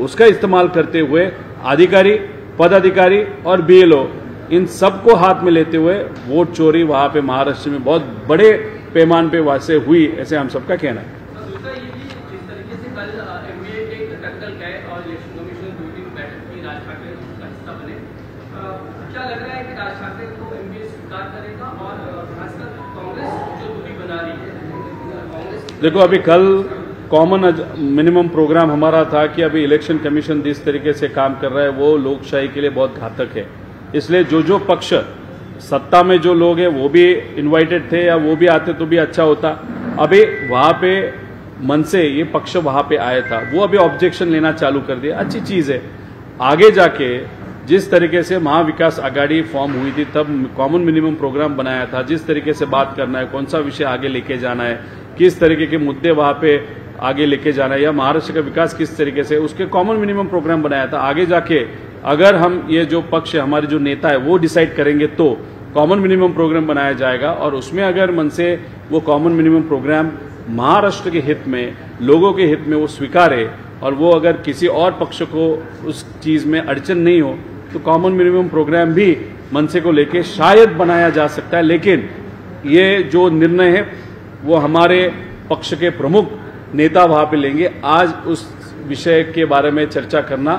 उसका इस्तेमाल करते हुए अधिकारी, पदाधिकारी और बीएलओ इन सबको हाथ में लेते हुए वोट चोरी वहां पे महाराष्ट्र में बहुत बड़े पैमाने पे वैसे हुई, ऐसे हम सबका कहना है। दूसरा ये भी जिस तरीके से कल एमबीए के टक्कर गए और इलेक्शन कमीशन 2 दिन बैठक की, राज ठाकरे उसका हिस्सा बने, क्या लग रहा है कि राज ठाकरे को एमबीए स्वीकार करेगा और खासकर कांग्रेस जो दूरी बना रही है कांग्रेस? देखो, अभी कल कॉमन मिनिमम प्रोग्राम हमारा था कि अभी इलेक्शन कमीशन जिस तरीके से काम कर रहा है वो लोकशाही के लिए बहुत घातक है। इसलिए जो पक्ष सत्ता में जो लोग हैं वो भी इनवाइटेड थे या वो भी आते तो भी अच्छा होता। अभी वहां पे मन से ये पक्ष वहां पे आया था, वो अभी ऑब्जेक्शन लेना चालू कर दिया, अच्छी चीज है। आगे जाके जिस तरीके से महाविकास आघाड़ी फॉर्म हुई थी तब कॉमन मिनिमम प्रोग्राम बनाया था, जिस तरीके से बात करना है, कौन सा विषय आगे लेके जाना है, किस तरीके के मुद्दे वहां पे आगे लेके जाना है या महाराष्ट्र का विकास किस तरीके से, उसके कॉमन मिनिमम प्रोग्राम बनाया था। आगे जाके अगर हम ये जो पक्ष है, हमारे जो नेता है वो डिसाइड करेंगे तो कॉमन मिनिमम प्रोग्राम बनाया जाएगा और उसमें अगर मन से वो कॉमन मिनिमम प्रोग्राम महाराष्ट्र के हित में, लोगों के हित में वो स्वीकारे और वो अगर किसी और पक्ष को उस चीज में अड़चन नहीं हो तो कॉमन मिनिमम प्रोग्राम भी मनसे को लेके शायद बनाया जा सकता है। लेकिन ये जो निर्णय है वो हमारे पक्ष के प्रमुख नेता वहां पे लेंगे। आज उस विषय के बारे में चर्चा करना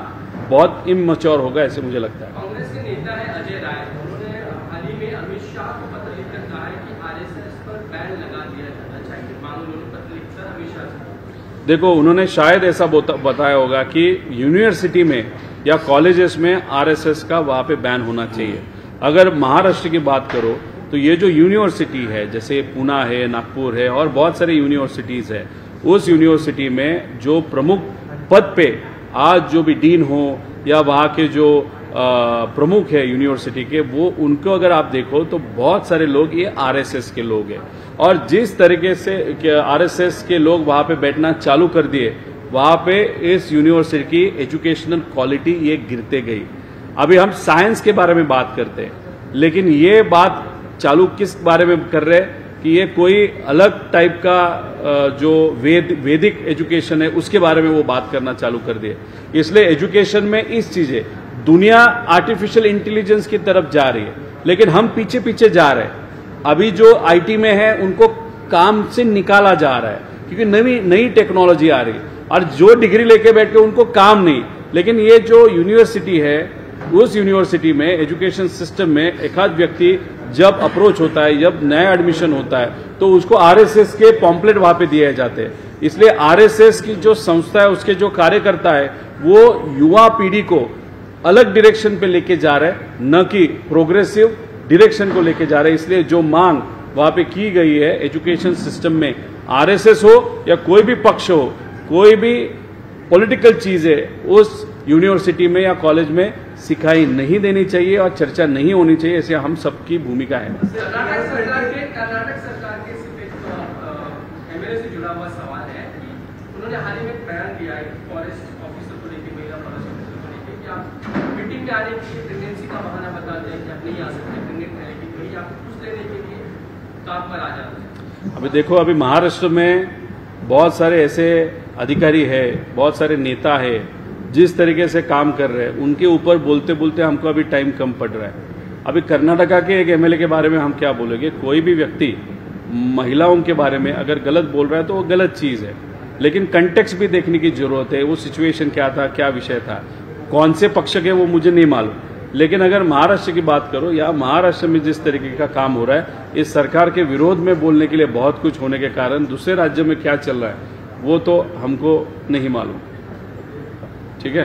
बहुत इमैच्योर होगा, ऐसे मुझे लगता है। कांग्रेस के नेता है अजय राय, उन्होंने हाल ही में अमित शाह को पत्र लिखकर कहा है कि आरएसएस पर बैन लगा दिया जाना चाहिए। मांग उन्होंने पत्र लिखकर अमित शाह से। देखो, उन्होंने शायद ऐसा बताया होगा कि यूनिवर्सिटी में या कॉलेजेस में आरएसएस का वहां पे बैन होना चाहिए। अगर महाराष्ट्र की बात करो तो ये जो यूनिवर्सिटी है, जैसे पूना है, नागपुर है और बहुत सारे यूनिवर्सिटीज है, उस यूनिवर्सिटी में जो प्रमुख पद पे आज जो भी डीन हो या वहाँ के जो प्रमुख है यूनिवर्सिटी के, वो उनको अगर आप देखो तो बहुत सारे लोग ये आरएसएस के लोग हैं। और जिस तरीके से आरएसएस के लोग वहाँ पे बैठना चालू कर दिए, वहाँ पे इस यूनिवर्सिटी की एजुकेशनल क्वालिटी ये गिरते गई। अभी हम साइंस के बारे में बात करते हैं, लेकिन ये बात चालू किस बारे में कर रहे हैं कि ये कोई अलग टाइप का जो वैदिक एजुकेशन है उसके बारे में वो बात करना चालू कर दिए। इसलिए एजुकेशन में इस चीजें, दुनिया आर्टिफिशियल इंटेलिजेंस की तरफ जा रही है, लेकिन हम पीछे पीछे जा रहे हैं। अभी जो आईटी में है उनको काम से निकाला जा रहा है क्योंकि नई टेक्नोलॉजी आ रही है, और जो डिग्री लेके बैठ के उनको काम नहीं। लेकिन ये जो यूनिवर्सिटी है, उस यूनिवर्सिटी में एजुकेशन सिस्टम में एक आध व्यक्ति जब अप्रोच होता है, जब नया एडमिशन होता है, तो उसको आरएसएस के पॉम्पलेट वहां पे दिए जाते हैं। इसलिए आरएसएस की जो संस्था है, उसके जो कार्यकर्ता है, वो युवा पीढ़ी को अलग डायरेक्शन पे लेके जा रहे हैं, न कि प्रोग्रेसिव डायरेक्शन को लेके जा रहे हैं। इसलिए जो मांग वहां पे की गई है एजुकेशन सिस्टम में, आरएसएस हो या कोई भी पक्ष हो, कोई भी पॉलिटिकल चीज है, उस यूनिवर्सिटी में या कॉलेज में सिखाई नहीं देनी चाहिए और चर्चा नहीं होनी चाहिए। ऐसे हम सबकी भूमिका है। कर्नाटक सरकार के एमएलए से जुड़ा हुआ सवाल है कि उन्होंने हाल ही में बयान दिया है फॉरेस्ट ऑफिसर को लेकर, महिला फॉरेस्ट ऑफिसर को लेकर, कि आप मीटिंग में आने के लिए प्रेगनेंसी का बहाना बताते हैं कि आप नहीं आ सकते, प्रेगनेंट है, लेकिन वही आप कुछ लेने के लिए काम पर आ जाते हैं। अभी देखो, अभी महाराष्ट्र में बहुत सारे ऐसे अधिकारी है, बहुत सारे नेता है जिस तरीके से काम कर रहे हैं, उनके ऊपर बोलते बोलते हमको अभी टाइम कम पड़ रहा है। अभी कर्नाटका के एक एमएलए के बारे में हम क्या बोलेंगे? कोई भी व्यक्ति महिलाओं के बारे में अगर गलत बोल रहा है तो वो गलत चीज है, लेकिन कंटेक्स्ट भी देखने की जरूरत है। वो सिचुएशन क्या था, क्या विषय था, कौन से पक्ष के, वो मुझे नहीं मालूम। लेकिन अगर महाराष्ट्र की बात करो, या महाराष्ट्र में जिस तरीके का काम हो रहा है, इस सरकार के विरोध में बोलने के लिए बहुत कुछ होने के कारण दूसरे राज्यों में क्या चल रहा है वो तो हमको नहीं मालूम। ठीक है।